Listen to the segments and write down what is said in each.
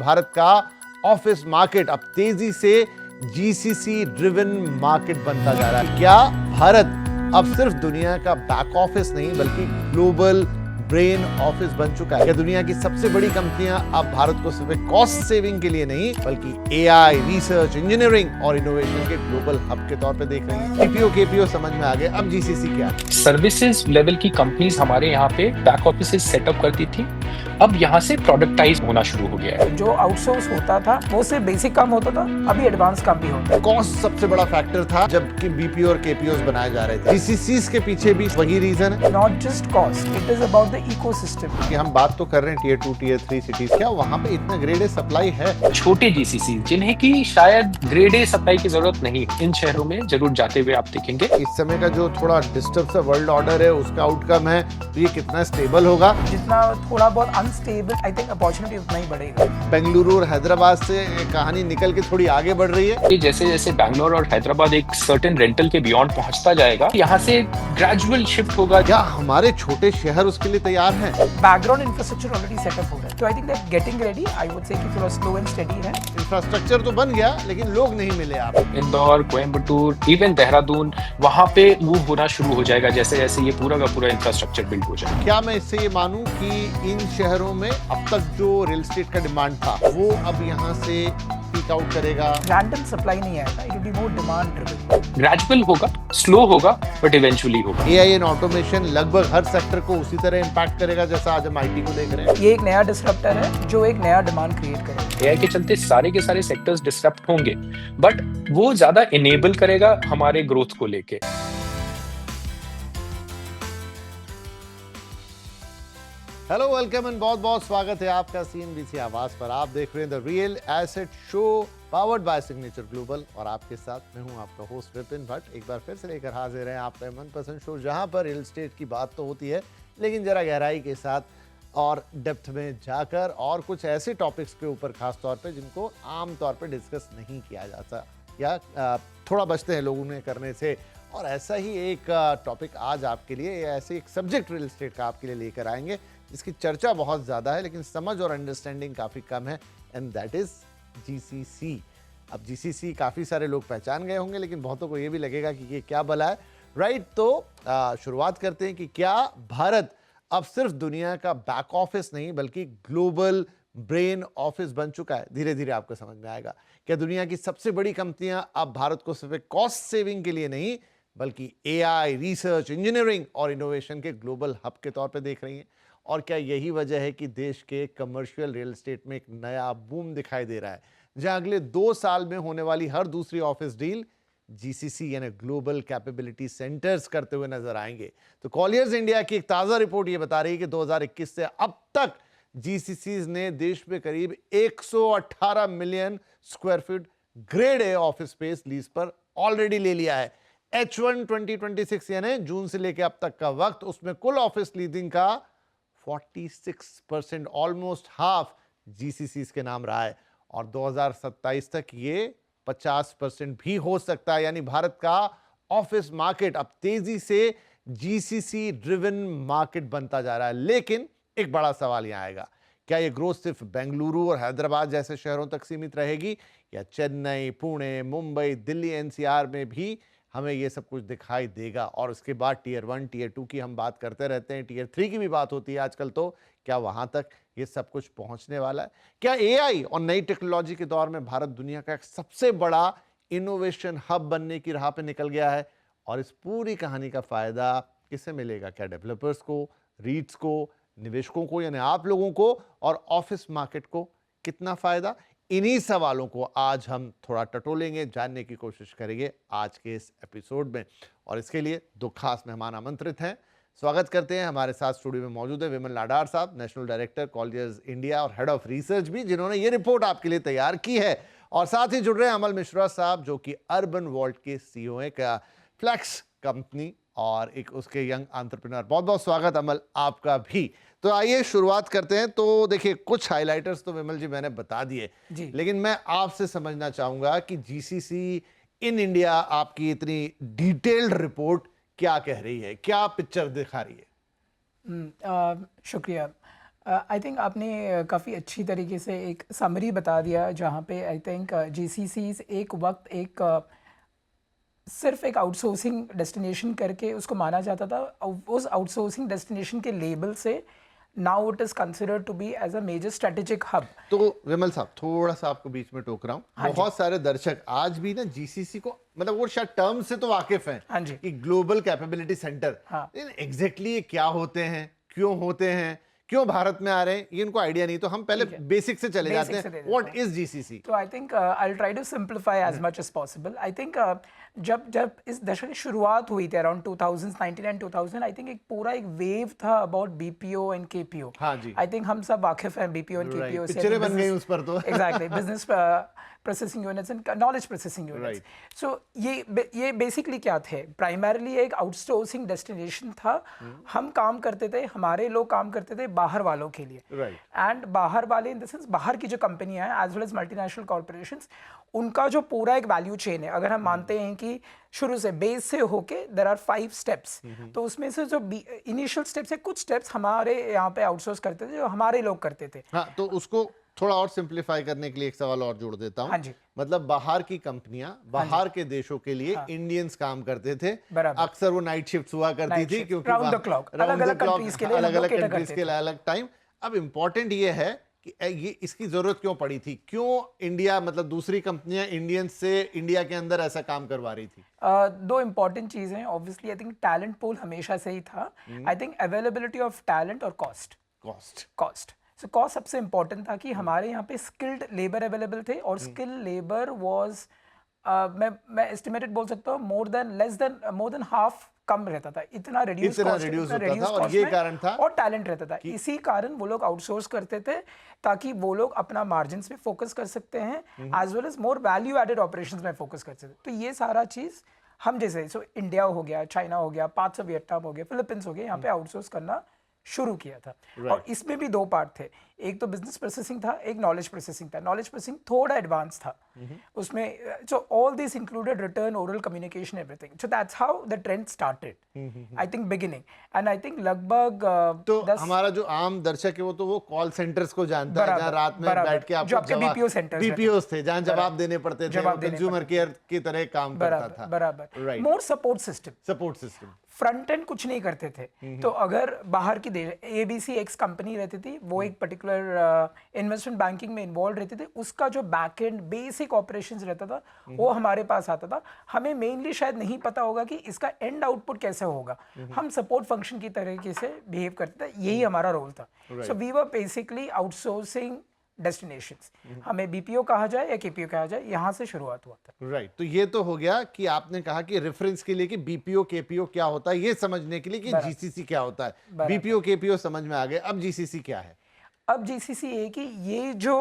भारत का office market अब तेजी से जीसीसी ड्रिवन मार्केट बनता जा रहा है। क्या भारत अब सिर्फ दुनिया का बैक ऑफिस नहीं बल्कि ग्लोबल ब्रेन ऑफिस बन चुका है? क्या दुनिया की सबसे बड़ी कंपनियां अब भारत को सिर्फ कॉस्ट सेविंग के लिए नहीं बल्कि एआई, रिसर्च, इंजीनियरिंग और इनोवेशन के ग्लोबल हब के तौर पे देख रही हैं? टीपीओ केपीओ समझ में आ गए, अब जीसीसी क्या है? सर्विसेज लेवल की कंपनीज हमारे यहाँ पे बैक ऑफिस सेटअप करती थी, अब यहाँ से प्रोडक्टाइज होना शुरू हो गया है। जो आउटसोर्स होता था वो सिर्फ बेसिक काम होता था, अभी एडवांस काम भी होता है। कॉस्ट सबसे बड़ा फैक्टर था जबकि बीपीओ और केपीओ बनाए जा रहे थे। जीसीसीज के पीछे भी वही रीजन है। Not just cost, it is about the ecosystem. कि हम बात तो कर रहे हैं टियर 2 टियर 3 सिटीज, क्या वहाँ पे इतना ग्रेड ए सप्लाई है? छोटे जीसीसी जिन्हें की शायद ग्रेड ए सप्लाई की जरूरत नहीं, इन शहरों में जरूर जाते हुए आप देखेंगे। इस समय का जो थोड़ा डिस्टर्ब सा वर्ल्ड ऑर्डर है उसका आउटकम है, तो ये कितना स्टेबल होगा? जितना थोड़ा बहुत अनस्टेबल, आई थिंक अपॉर्चुनिटी उतना ही बढ़ेगा। बेंगलुरु और हैदराबाद से कहानी निकल के थोड़ी आगे बढ़ रही है। जैसे जैसे बैंगलोर और हैदराबाद एक सर्टेन रेंटल के बियॉन्ड पहुंचता जाएगा, यहाँ से ग्रेजुअल शिफ्ट होगा। क्या हमारे छोटे शहर उसके लिए तैयार हैं? बैकग्राउंड इंफ्रास्ट्रक्चर ऑलरेडी सेटअप हो गया है, तो I think that getting ready, I would say कि थोड़ा स्लो एंड स्टेडी है। इंफ्रास्ट्रक्चर तो बन गया लेकिन लोग नहीं मिले आप। इंदौर, कोयम्बटूर, इवन देहरादून, वहाँ पे मूव होना शुरू हो जाएगा जैसे जैसे ये पूरा का पूरा इंफ्रास्ट्रक्चर बिल्ड हो जाएगा। क्या मैं इससे ये मानूं कि इन शहरों में अब तक जो रियल एस्टेट का डिमांड था वो अब यहाँ से पीक आउट करेगा? रैंडम सप्लाई नहीं आएगा, it will be more demand driven. Gradual होगा, स्लो होगा, बट इवेंचुअली होगा। एआई एंड ऑटोमेशन लगभग हर सेक्टर को उसी तरह इंपैक्ट करेगा जैसा आज हम आईटी को देख रहे हैं। ये एक नया डिसरप्टर है जो एक नया डिमांड क्रिएट करेगा। एआई के चलते सारे के सारे सेक्टर्स डिसरप्ट होंगे, बट वो ज्यादा इनेबल करेगा हमारे ग्रोथ को लेके। हेलो, वेलकम एंड बहुत बहुत स्वागत है आपका सीएनबीसी आवाज पर। आप देख रहे हैं the real asset show powered by signature global और आपके साथ मैं हूं आपका होस्ट विपिन भट्ट। एक बार फिर से लेकर हाजिर हैं आपका मनपसंद शो जहां पर रियल एस्टेट की बात तो होती है लेकिन जरा गहराई के साथ और डेप्थ में जाकर और कुछ ऐसे टॉपिक्स के ऊपर खास तौर पे जिनको आम तौर पे डिस्कस नहीं किया जाता या थोड़ा बचते हैं लोगों ने करने से। और ऐसा ही एक टॉपिक आज आपके लिए, ऐसे एक सब्जेक्ट रियल एस्टेट का आपके लिए लेकर आएंगे जिसकी चर्चा बहुत ज़्यादा है लेकिन समझ और अंडरस्टैंडिंग काफ़ी कम है, एंड दैट इज़ जीसीसी। अब जीसीसी काफ़ी सारे लोग पहचान गए होंगे लेकिन बहुतों को ये भी लगेगा कि ये क्या भला है, राइट? तो शुरुआत करते हैं कि क्या भारत अब सिर्फ दुनिया का बैक ऑफिस नहीं बल्कि ग्लोबल ब्रेन ऑफिस बन चुका है? धीरे धीरे आपको समझ में आएगा। क्या दुनिया की सबसे बड़ी कंपनियां अब भारत को सिर्फ कॉस्ट सेविंग के लिए नहीं बल्कि एआई, रिसर्च, इंजीनियरिंग और इनोवेशन के ग्लोबल हब के तौर पे देख रही हैं? और क्या यही वजह है कि देश के कमर्शियल रियल एस्टेट में एक नया बूम दिखाई दे रहा है जहां अगले 2 साल में होने वाली हर दूसरी ऑफिस डील जीसीसी यानी ग्लोबल कैपेबिलिटी सेंटर्स करते हुए नजर आएंगे? तो कॉलियर्स इंडिया की एक ताजा रिपोर्ट ये बता रही है कि 2021 से अब तक जीसीसीज ने देश में करीब 118 million square feet grade A office space lease पर ऑलरेडी ले लिया है। H1 2026 यानी जून से लेकर अब तक का वक्त, उसमें कुल ऑफिस लीजिंग का 46%, ऑलमोस्ट हाफ जीसीसीज के नाम रहा है और 2027 तक ये 50% भी हो सकता है। यानी भारत का ऑफिस मार्केट अब तेजी से जीसीसी ड्रिवन मार्केट बनता जा रहा है। लेकिन एक बड़ा सवाल यहां आएगा, क्या ये ग्रोथ सिर्फ बेंगलुरु और हैदराबाद जैसे शहरों तक सीमित रहेगी या चेन्नई, पुणे, मुंबई, दिल्ली, एनसीआर में भी हमें ये सब कुछ दिखाई देगा? और उसके बाद टियर 1 टियर 2 की हम बात करते रहते हैं, टियर 3 की भी बात होती है आजकल, तो क्या वहां तक ये सब कुछ पहुंचने वाला है? क्या एआई और नई टेक्नोलॉजी के दौर में भारत दुनिया का एक सबसे बड़ा इनोवेशन हब बनने की राह पे निकल गया है? और इस पूरी कहानी का फायदा किसे मिलेगा? क्या डेवलपर्स को, रीट्स को, निवेशकों को यानी आप लोगों को, और ऑफिस मार्केट को कितना फायदा? इन्हीं सवालों को आज हम थोड़ा टटोलेंगे, जानने की कोशिश करेंगे आज के इस एपिसोड में। और इसके लिए 2 खास मेहमान आमंत्रित हैं। स्वागत करते हैं, हमारे साथ स्टूडियो में मौजूद है विमल लाडार साहब, नेशनल डायरेक्टर कॉलियर्स इंडिया और हेड ऑफ रिसर्च भी, जिन्होंने ये रिपोर्ट आपके लिए तैयार की है। और साथ ही जुड़ रहे हैं अमल मिश्रा साहब, जो कि अर्बन वॉल्ट के सीईओ हैं, क्या फ्लैक्स कंपनी और एक उसके यंग एंटरप्रेन्योर। बहुत बहुत स्वागत अमल आपका भी। तो आइए शुरुआत करते हैं। तो देखिए, कुछ हाइलाइटर्स तो विमल जी मैंने बता दिए, लेकिन मैं आपसे समझना चाहूंगा कि जीसीसी इन इंडिया आपकी इतनी डिटेल्ड रिपोर्ट क्या कह रही है, क्या पिक्चर दिखा रही है? शुक्रिया। आई थिंक आपने काफ़ी अच्छी तरीके से एक समरी बता दिया, जहाँ पे आई थिंक जीसीसीज एक वक्त एक सिर्फ एक आउटसोर्सिंग डेस्टिनेशन करके उसको माना जाता था। उस आउटसोर्सिंग डेस्टिनेशन के लेबल से now it is considered to be as a major strategic hub. तो विमल साहब, थोड़ा सा आपको बीच में टोक रहा हूँ। हाँ बहुत सारे दर्शक आज भी ना जीसीसी को, मतलब वो शायद टर्म से तो वाकिफ हैं, हाँ जी, कि ग्लोबल कैपेबिलिटी सेंटर, हाँ, एग्जैक्टली ये क्या होते हैं, क्यों होते हैं, क्यों भारत में आ रहे हैं, ये इनको आइडिया नहीं। तो हम पहले ठीक है। बेसिक से चले Basic जाते से दे हैं। देता व्हाट हूँ। Is GCC? तो I think I try to simplify as much as possible. I think जब इस दशक की शुरुआत हुई थी अराउंड 2019 एंड 2000, आई थिंक एक पूरा एक वेव था अबाउट बीपीओ एंड केपीओ। हाँ जी, आई थिंक हम सब वाकिफ हैं बीपीओ एंड केपीओ से। पिक्चरें बन गई उस पर तो। Exactly, business processing units and knowledge processing units. So ये बेसिकली क्या थे? प्राइमरीली एक आउटसोर्सिंग डेस्टिनेशन था। हम काम करते थे, हमारे लोग काम करते थे बाहर वालों के लिए, राइट। एंड बाहर वाले इन द सेंस बाहर की जो कंपनियां हैं as well as multinational corporations, उनका जो पूरा एक वैल्यू चेन है, अगर हम मानते हैं कि शुरू से बेस से होके देयर आर 5 स्टेप्स, तो उसमें से जो इनिशियल स्टेप्स है, कुछ स्टेप्स हमारे यहाँ पे आउटसोर्स करते थे, जो हमारे लोग करते थे। हाँ, तो उसको थोड़ा और सिंप्लीफाई करने के लिए एक सवाल और जोड़ देता हूँ। हाँ जी, मतलब बाहर की कंपनियां बाहर के देशों के लिए इंडियंस काम करते थे। बराबर। अक्सर वो नाइट शिफ्ट हुआ करती Night थी, shift, क्योंकि round the clock, अलग-अलग countries के लिए अलग-अलग cater कंट्रीज करते के लिए अलग टाइम। अब इम्पोर्टेंट ये है कि ये इसकी जरूरत क्यों पड़ी थी? क्यों इंडिया, मतलब दूसरी कंपनियां इंडियंस से इंडिया के अंदर ऐसा काम करवा रही थी? दो इंपॉर्टेंट चीज़ें हैं। Obviously I think talent pool हमेशा से ही था। I think availability of talent और कॉस्ट सो कॉस्ट सबसे इंपॉर्टेंट था कि हमारे यहाँ पे स्किल्ड लेबर अवेलेबल थे, और स्किल लेबर वाज मैं एस्टिमेटेड बोल सकता हूँ मोर देन हाफ कम रहता था। इतना रिड्यूस होता था, और ये कारण था, और टैलेंट रहता था। इसी कारण वो लोग आउटसोर्स करते थे, ताकि वो लोग अपना मार्जिन्स पे फोकस कर सकते हैं, as well as more value added operations में फोकस कर सकते हैं। तो ये सारा चीज़ हम जैसे इंडिया हो गया, चाइना हो गया, पार्ट्स ऑफ वियतनाम हो गया, फिलीपींस हो गया, यहाँ पे आउटसोर्स करना शुरू किया था। और इसमें भी 2 पार्ट थे, एक तो बिजनेस प्रोसेसिंग था, एक नॉलेज प्रोसेसिंग था। नॉलेज प्रोसेसिंग थोड़ा एडवांस था उसमें। So all this included return, oral communication, everything. So that's how the trend started, I think beginning. And I think लगभग तो हमारा जो आम दर्शक है वो कॉल सेंटर्स को जानता है, जहाँ रात में बैठ के आपको बीपीओ सेंटर्स, बीपीओस थे, जहाँ जवाब देने पड़ते थे, कंज्यूमर केयर की तरह काम करता था। बराबर, मोर सपोर्ट सिस्टम। फ्रंट एंड कुछ नहीं करते थे। तो अगर बाहर की एबीसी एक्स कंपनी रहती थी, वो एक पर्टिकुलर इन्वेस्टमेंट बैंकिंग में इन्वॉल्व रहते थे, उसका जो बैक एंड बेसिक ऑपरेशंस रहता था वो हमारे पास आता था। हमें मेनली शायद नहीं पता होगा कि इसका एंड आउटपुट कैसे होगा, हम सपोर्ट फंक्शन की तरीके से बिहेव करते थे, यही हमारा रोल था। So we were basically outsourcing destinations, हमें बीपीओ कहा जाए या केपीओ कहा जाए, यहाँ से शुरुआत हुआ था। राइट। तो ये तो हो गया कि आपने कहा कि रेफरेंस के लिए कि बीपीओ केपीओ क्या होता है, ये समझने के लिए कि जीसीसी क्या होता है। बीपीओ केपीओ समझ में आ गए, अब जीसीसी क्या है? अब जीसीसी है कि ये जो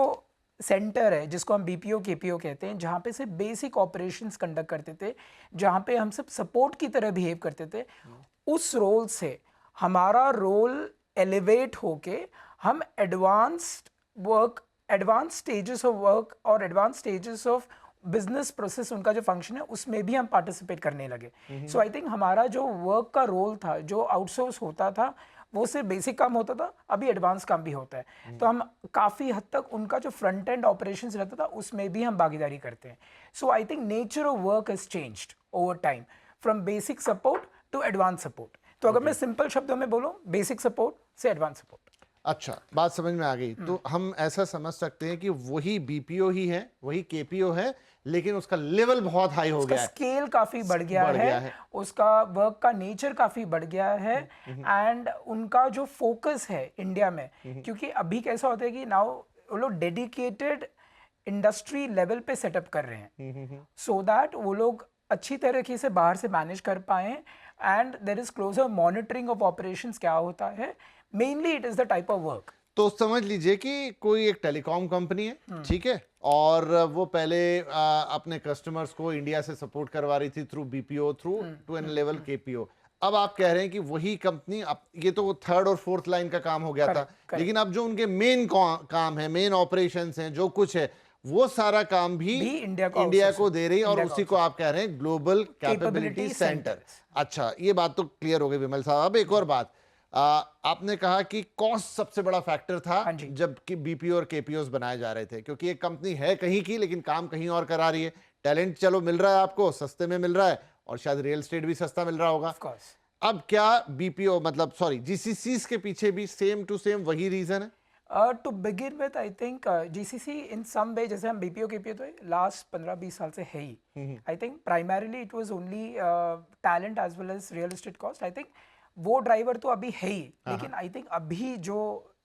सेंटर है जिसको हम बीपीओ केपीओ कहते हैं, जहाँ पे से बेसिक ऑपरेशंस कंडक्ट करते थे, जहाँ पे हम सब सपोर्ट की तरह बिहेव करते थे, उस रोल से हमारा रोल एलिवेट होके हम एडवांस स्टेजेस ऑफ वर्क और advance stages of business process, उनका जो फंक्शन है उसमें भी हम पार्टिसिपेट करने लगे। सो आई थिंक हमारा जो वर्क का रोल था, जो आउटसोर्स होता था, वो सिर्फ बेसिक काम होता था, अभी एडवांस काम भी होता है। तो हम काफ़ी हद तक उनका जो फ्रंट एंड ऑपरेशंस रहता था उसमें भी हम भागीदारी करते हैं। So I think nature of work has changed over time from basic support to advance support. तो अगर मैं सिंपल शब्दों में बोलूँ, बेसिक सपोर्ट से एडवांस सपोर्ट। अच्छा, बात समझ में आ गई। तो हम ऐसा समझ सकते हैं कि वही बीपीओ ही है, वही केपीओ है, लेकिन उसका लेवल बहुत हाई हो गया है, स्केल काफी बढ़ गया है, उसका वर्क का नेचर काफी बढ़ गया है, एंड उनका जो फोकस है इंडिया में, क्योंकि अभी कैसा होता है कि नाउ वो लोग डेडिकेटेड इंडस्ट्री लेवल पे सेटअप कर रहे हैं, सो दैट वो लोग अच्छी तरीके से बाहर से मैनेज कर पाए, and there is closer monitoring of operations क्या होता है। Mainly it is the type of work. तो समझ लीजिए कि कोई एक टेलीकॉम कंपनी है, ठीक है, और वो पहले अपने कस्टमर्स को इंडिया से सपोर्ट करवा रही थी through BPO, through to an level KPO. अब आप कह रहे हैं कि वही कंपनी, अब ये तो 3rd और 4th लाइन का काम हो गया था, लेकिन अब जो उनके मेन काम है, मेन ऑपरेशंस हैं, जो कुछ है, वो सारा काम भी इंडिया को दे रही है, और उसी को आप कह रहे हैं ग्लोबल कैपेबिलिटी सेंटर। अच्छा, ये बात तो क्लियर हो गई विमल साहब। अब एक और बात, आपने कहा कि कॉस्ट सबसे बड़ा फैक्टर था हाँ जी। जबकि बीपीओ और केपीओस बनाए जा रहे थे, क्योंकि एक कंपनी है कहीं की लेकिन काम कहीं और करा रही है। टैलेंट चलो मिल रहा है आपको, सस्ते में मिल रहा है, और शायद रियल एस्टेट भी सस्ता मिल रहा होगा। Of course. अब क्या बीपीओ मतलब सॉरी जीसीसीस के पीछे भी सेम टू सेम वही रीजन है? To begin with I think GCC in some way, जैसे हम बीपीओ केपीओ तो लास्ट 15-20 साल से है ही। I think primarily it was only talent as well as real estate cost. I think वो ड्राइवर तो अभी है ही, लेकिन आई थिंक अभी जो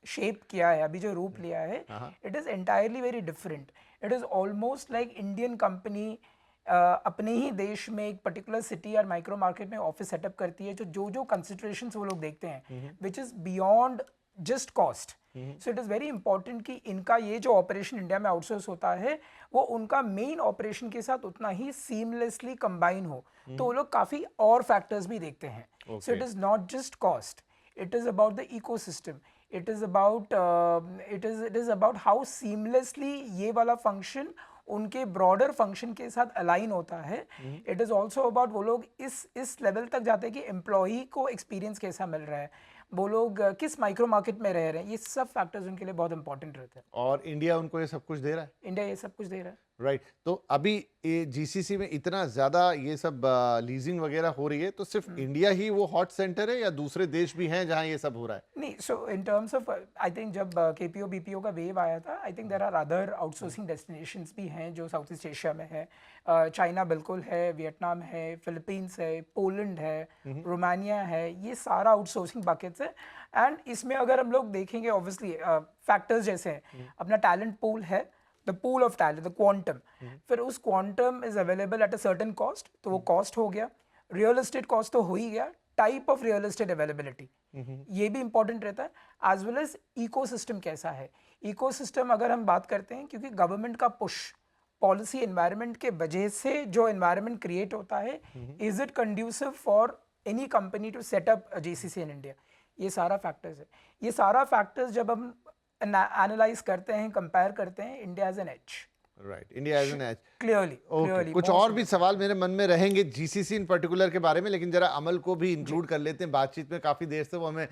शेप किया है, अभी जो रूप लिया है, it is entirely very different. It is almost like Indian company अपने ही देश में एक पर्टिकुलर सिटी और माइक्रो मार्केट में ऑफिस सेटअप करती है, जो जो कंसिडरेशंस वो लोग देखते हैं which is beyond just cost. So it is very important कि इनका ये जो ऑपरेशन इंडिया में आउटसोर्स होता है वो उनका मेन ऑपरेशन के साथ उतना ही सीमलेसली कंबाइन हो। तो वो लोग काफ़ी और फैक्टर्स भी देखते हैं। So it is not just cost, it is about the ecosystem, it is about it is about how seamlessly ये वाला फंक्शन उनके ब्रॉडर फंक्शन के साथ अलाइन होता है। इट इज़ ऑल्सो अबाउट वो लोग इस लेवल तक जाते हैं कि एम्प्लॉई को एक्सपीरियंस कैसा मिल रहा है, वो लोग किस माइक्रो मार्केट में रह रहे हैं, ये सब फैक्टर्स उनके लिए बहुत इंपॉर्टेंट रहते हैं। और इंडिया उनको ये सब कुछ दे रहा है? इंडिया ये सब कुछ दे रहा है। राइट। तो अभी ये जीसीसी में इतना ज्यादा ये सब लीजिंग वगैरह हो रही है, तो सिर्फ इंडिया ही वो हॉट सेंटर है या दूसरे देश भी हैं जहां ये सब हो रहा है? नहीं, so in terms of I think जब केपीओ बीपीओ का वेव आया था, I think there are other outsourcing destinations भी हैं जो साउथ ईस्ट एशिया में है। चाइना बिल्कुल है, वियतनाम है, फिलीपींस है, पोलैंड है, रोमानिया है, ये सारा आउटसोर्सिंग बकेट्स है। एंड इसमें अगर हम लोग देखेंगे ऑब्वियसली फैक्टर्स जैसे हैं, अपना टैलेंट पूल है, the pool of talent, the quantum, फिर उस quantum is available at a certain cost, तो वो कॉस्ट हो गया। रियल एस्टेट कॉस्ट तो हो ही गया, type of real estate availability ये भी इंपॉर्टेंट रहता है, एज वेल एज इकोसिस्टम कैसा है। इकोसिस्टम अगर हम बात करते हैं, क्योंकि गवर्नमेंट का पुश पॉलिसी एनवायरनमेंट के वजह से जो एनवायरनमेंट क्रिएट होता है, is it conducive for any company to set up GCC in India, ये सारा फैक्टर्स है। ये सारा फैक्टर्स जब हम एनालाइज करते हैं, कंपेयर करते हैं, India has an edge. Right, India has an edge. Clearly okay, कुछ और भी सवाल मेरे मन में रहेंगे जीसीसी इन पर्टिकुलर के बारे में, लेकिन जरा अमल को भी इंक्लूड कर लेते हैं बातचीत में। काफी देर से वो हमें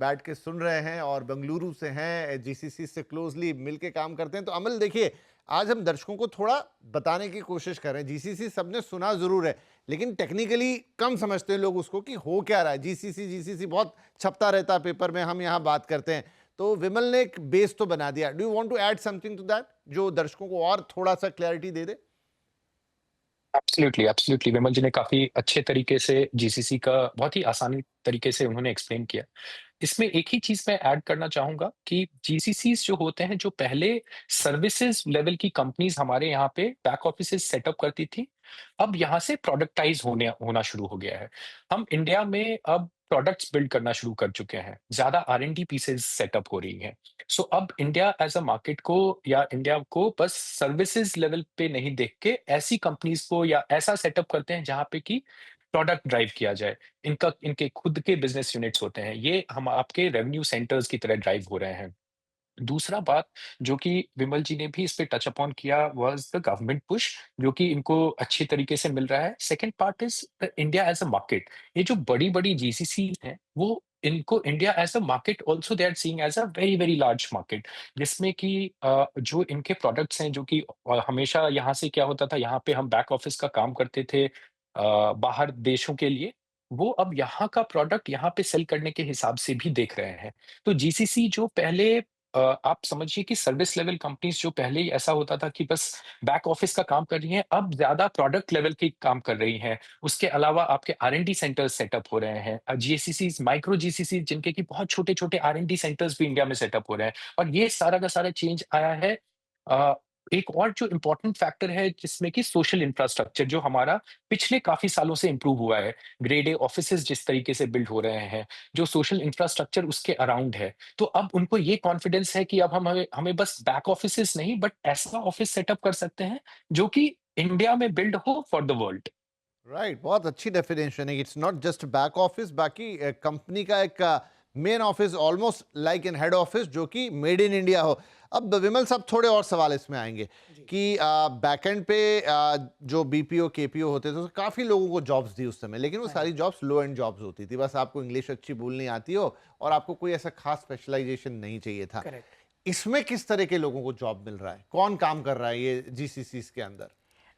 बैठ के सुन रहे हैं और बेंगलुरु से हैं, जीसीसी से क्लोजली मिलके काम करते हैं। तो अमल देखिए, आज हम दर्शकों को थोड़ा बताने की कोशिश कर रहे हैं। जीसीसी सबने सुना जरूर है, लेकिन टेक्निकली कम समझते हैं लोग उसको कि हो क्या रहा है। जीसीसी जीसीसी बहुत छपता रहता है पेपर में, हम यहाँ बात करते हैं। तो विमल ने एक बेस तो बना दिया। Do you want to add something to that जो दर्शकों को और थोड़ा सा क्लैरिटी दे दे? Absolutely, absolutely. विमल जी ने काफ़ी अच्छे तरीके से जीसीसी का बहुत ही आसानी तरीके से उन्होंने एक्सप्लेन किया। इसमें एक ही चीज़ मैं ऐड करना चाहूँगा कि जीसीसीज़ जो होते हैं, जो पहले सर्विसेज़ लेवल की कंपनीज़ हमारे यहाँ पे बैक ऑफिसेज़ सेटअप करती थी, अब यहाँ से प्रोडक्टाइज़ होना शुरू हो गया है। हम इंडिया में अब प्रोडक्ट्स बिल्ड करना शुरू कर चुके हैं, ज़्यादा आर-एन-डी पीसेज़ सेटअप हो रही हैं। सो अब इंडिया एज़ अ मार्केट को या इंडिया को बस सर्विसेज़ लेवल पे नहीं देख के ऐसी कंपनीज़ को या ऐसा सेटअप करते हैं जहाँ पे कि प्रोडक्ट ड्राइव किया जाए। इनके खुद के बिज़नेस यूनिट्स होते हैं। ये हम आपके रेवेन्यू सेंटर्स की तरह ड्राइव हो रहे हैं। दूसरा बात जो कि विमल जी ने भी इस पे टच अपॉन किया वाज़ द गवर्नमेंट पुश, जो कि इनको अच्छी तरीके से मिल रहा है। Second part is India as a market. ये जो बड़ी-बड़ी जीसीसी हैं, वो इनको India as a market also they are seeing as a very, very large market, जिसमें कि जो इनके प्रोडक्ट्स हैं, जो कि हमेशा यहाँ से क्या होता था, यहाँ पे हम बैक ऑफिस का काम करते थे बाहर देशों के लिए, वो अब यहाँ का प्रोडक्ट यहाँ पे सेल करने के हिसाब से भी देख रहे हैं। तो जीसीसी जो पहले आप समझिए कि सर्विस लेवल कंपनीज़ जो पहले ही ऐसा होता था कि बस बैक ऑफिस का काम कर रही हैं, अब ज़्यादा प्रोडक्ट लेवल के काम कर रही हैं। उसके अलावा आपके आर-एन-डी सेंटर्स सेटअप हो रहे हैं। जीसीसीज़, माइक्रो जीसीसी जिनके कि बहुत छोटे-छोटे आर-एन-डी सेंटर्स भी इंडिया में सेटअप हो रहे हैं। और ये सारा का सारा चेंज आया है। अ, एक और जो इम्पोर्टेंट फैक्टर है जिसमें कि सोशल इंफ्रास्ट्रक्चर जो हमारा पिछले काफ़ी सालों से इम्प्रूव हुआ है। ग्रेड ए ऑफिसेज़ जिस तरीके से बिल्ड हो रहे हैं, जो सोशल इंफ्रास्ट्रक्चर उसके अराउंड है। तो अब उनको ये कॉन्फिडेंस है कि अब हमें हमें बस बैक ऑफिसेस नहीं, बट ऐसा ऑफिस सेटअप कर सकते हैं जो कि इंडिया में बिल्ड हो फॉर द वर्ल्ड। राइट, बहुत अच्छी डेफिनेशन है। It's not just back office, बाकी कंपनी का एक main office almost like in head office जो कि मेड इन इंडिया हो। अब विमल साहब थोड़े और सवाल इसमें आएंगे कि बैकएंड पे जो बीपीओ केपीओ होते थे तो काफ़ी लोगों को जॉब्स दी उस समय, लेकिन वो सारी जॉब्स लो एंड जॉब्स होती थी, बस आपको इंग्लिश अच्छी बोलनी आती हो और आपको कोई ऐसा खास स्पेशलाइजेशन नहीं चाहिए था। करेक्ट। इसमें किस तरह के लोगों को जॉब मिल रहा है, कौन काम कर रहा है ये जीसीसीस के अंदर?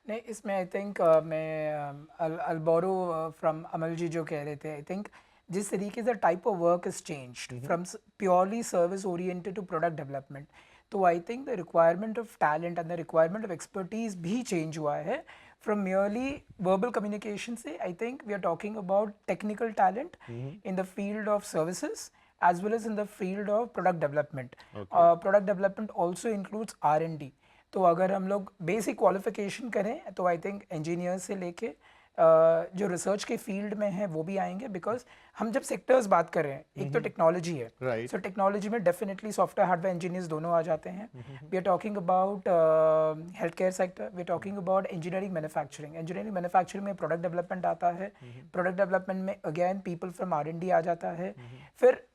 नहीं, इसमें आई थिंक मैं अल बोरो फ्रॉम अमल जी जो कह रहे थे, आई थिंक जिस तरीके से type of work is changed from purely service oriented to product development, तो I think the requirement of talent and the requirement of expertise भी चेंज हुआ है। फ्रॉम merely वर्बल कम्युनिकेशन से I think we are talking about technical talent in the field of services as well as in the field of product development. Product development also includes R&D. तो अगर हम लोग basic qualification करें तो I think engineers से लेके जो research के फील्ड में है वो भी आएंगे, बिकॉज हम जब सेक्टर्स बात कर रहे हैं, एक तो टेक्नोलॉजी है, Right. सो टेक्नोलॉजी में डेफिनेटली सॉफ्टवेयर हार्डवेयर इंजीनियर्स दोनों आ जाते हैं। We are talking about health care sector, we are talking about engineering manufacturing में प्रोडक्ट डेवलपमेंट आता है। प्रोडक्ट डेवलपमेंट में अगेन पीपल फ्रॉम R&D आ जाता है। फिर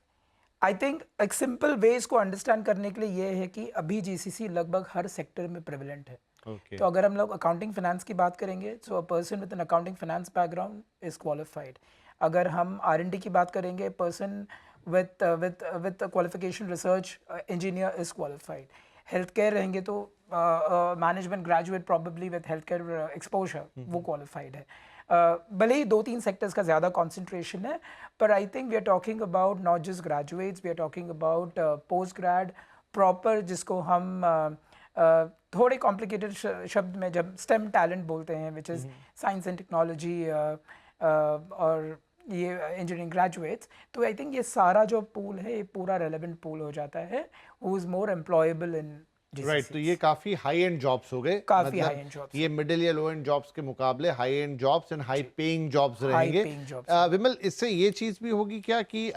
आई थिंक एक सिंपल वे इसको अंडरस्टैंड करने के लिए ये है कि अभी जीसीसी लगभग हर सेक्टर में प्रेवलेंट है। Okay. तो अगर हम लोग अकाउंटिंग फाइनेंस की बात करेंगे, so a person with an accounting finance background is qualified. अगर हम R&D की बात करेंगे, person with qualification research engineer is qualified. Health care रहेंगे तो management graduate probably with health care exposure वो क्वालिफाइड है। भले ही 2-3 सेक्टर्स का ज़्यादा कॉन्सेंट्रेशन है, पर I think we are talking about not just graduates, we are talking about post grad proper, जिसको हम थोड़े कॉम्प्लिकेटेड शब्द में जब स्टेम टैलेंट बोलते हैं, which is science and technology और ये इंजीनियरिंग ग्रेजुएट्स, तो आई थिंक ये सारा जो पूल है ये पूरा रेलेवेंट पूल हो जाता है, who is more employable in right. तो ये काफी हाई एंड जॉब्स हो गए, काफी हाई एंड जॉब्स, ये मिडिल या लो एंड जॉब्स के मुकाबले high and jobs and high paying jobs रहेंगे। विमल, इससे ये चीज भी होगी क्या कि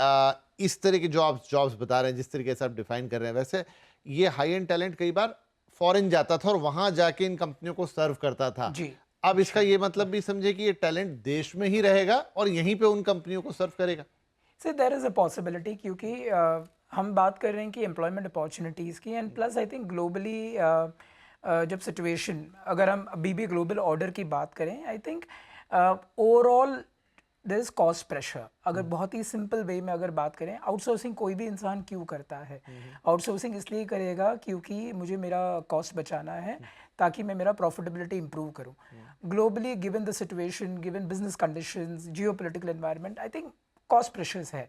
इस तरह के जॉब्स बता रहे हैं जिस तरीके से आप डिफाइन कर रहे हैं, वैसे ये हाई एंड टैलेंट कई बार फॉरेन जाता था और वहां जाके इन कंपनियों को सर्व करता था जी। अब इसका ये मतलब भी समझे कि ये टैलेंट देश में ही रहेगा और यहीं पे उन कंपनियों को सर्व करेगा? So there is a possibility, क्योंकि हम बात कर रहे हैं कि एम्प्लॉयमेंट अपॉर्चुनिटीज़ की, and plus I think globally जब सिचुएशन, अगर हम अभी भी ग्लोबल ऑर्डर की बात करें, I think overall there is cost pressure. अगर बहुत ही सिंपल वे में अगर बात करें, आउटसोर्सिंग कोई भी इंसान क्यों करता है? आउटसोर्सिंग इसलिए करेगा क्योंकि मुझे मेरा कॉस्ट बचाना है, ताकि मैं मेरा प्रॉफिटेबिलिटी इंप्रूव करूं। Globally given the situation, given business conditions, geopolitical environment, I think cost pressures है,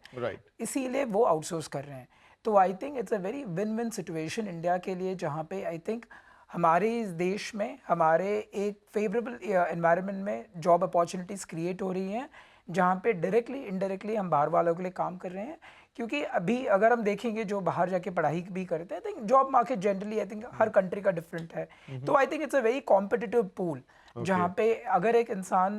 इसीलिए वो आउटसोर्स कर रहे हैं। तो I think it's a very win win situation India के लिए, जहाँ पे आई थिंक हमारे इस देश में हमारे एक फेवरेबल एनवायरनमेंट में जॉब अपॉर्चुनिटीज़ क्रिएट हो रही हैं, जहाँ पे डायरेक्टली इनडायरेक्टली हम बाहर वालों के लिए काम कर रहे हैं। क्योंकि अभी अगर हम देखेंगे जो बाहर जाके पढ़ाई भी करते हैं, I think job market generally I think her country का डिफरेंट है। तो I think it's a very competitive pool, जहाँ पे अगर एक इंसान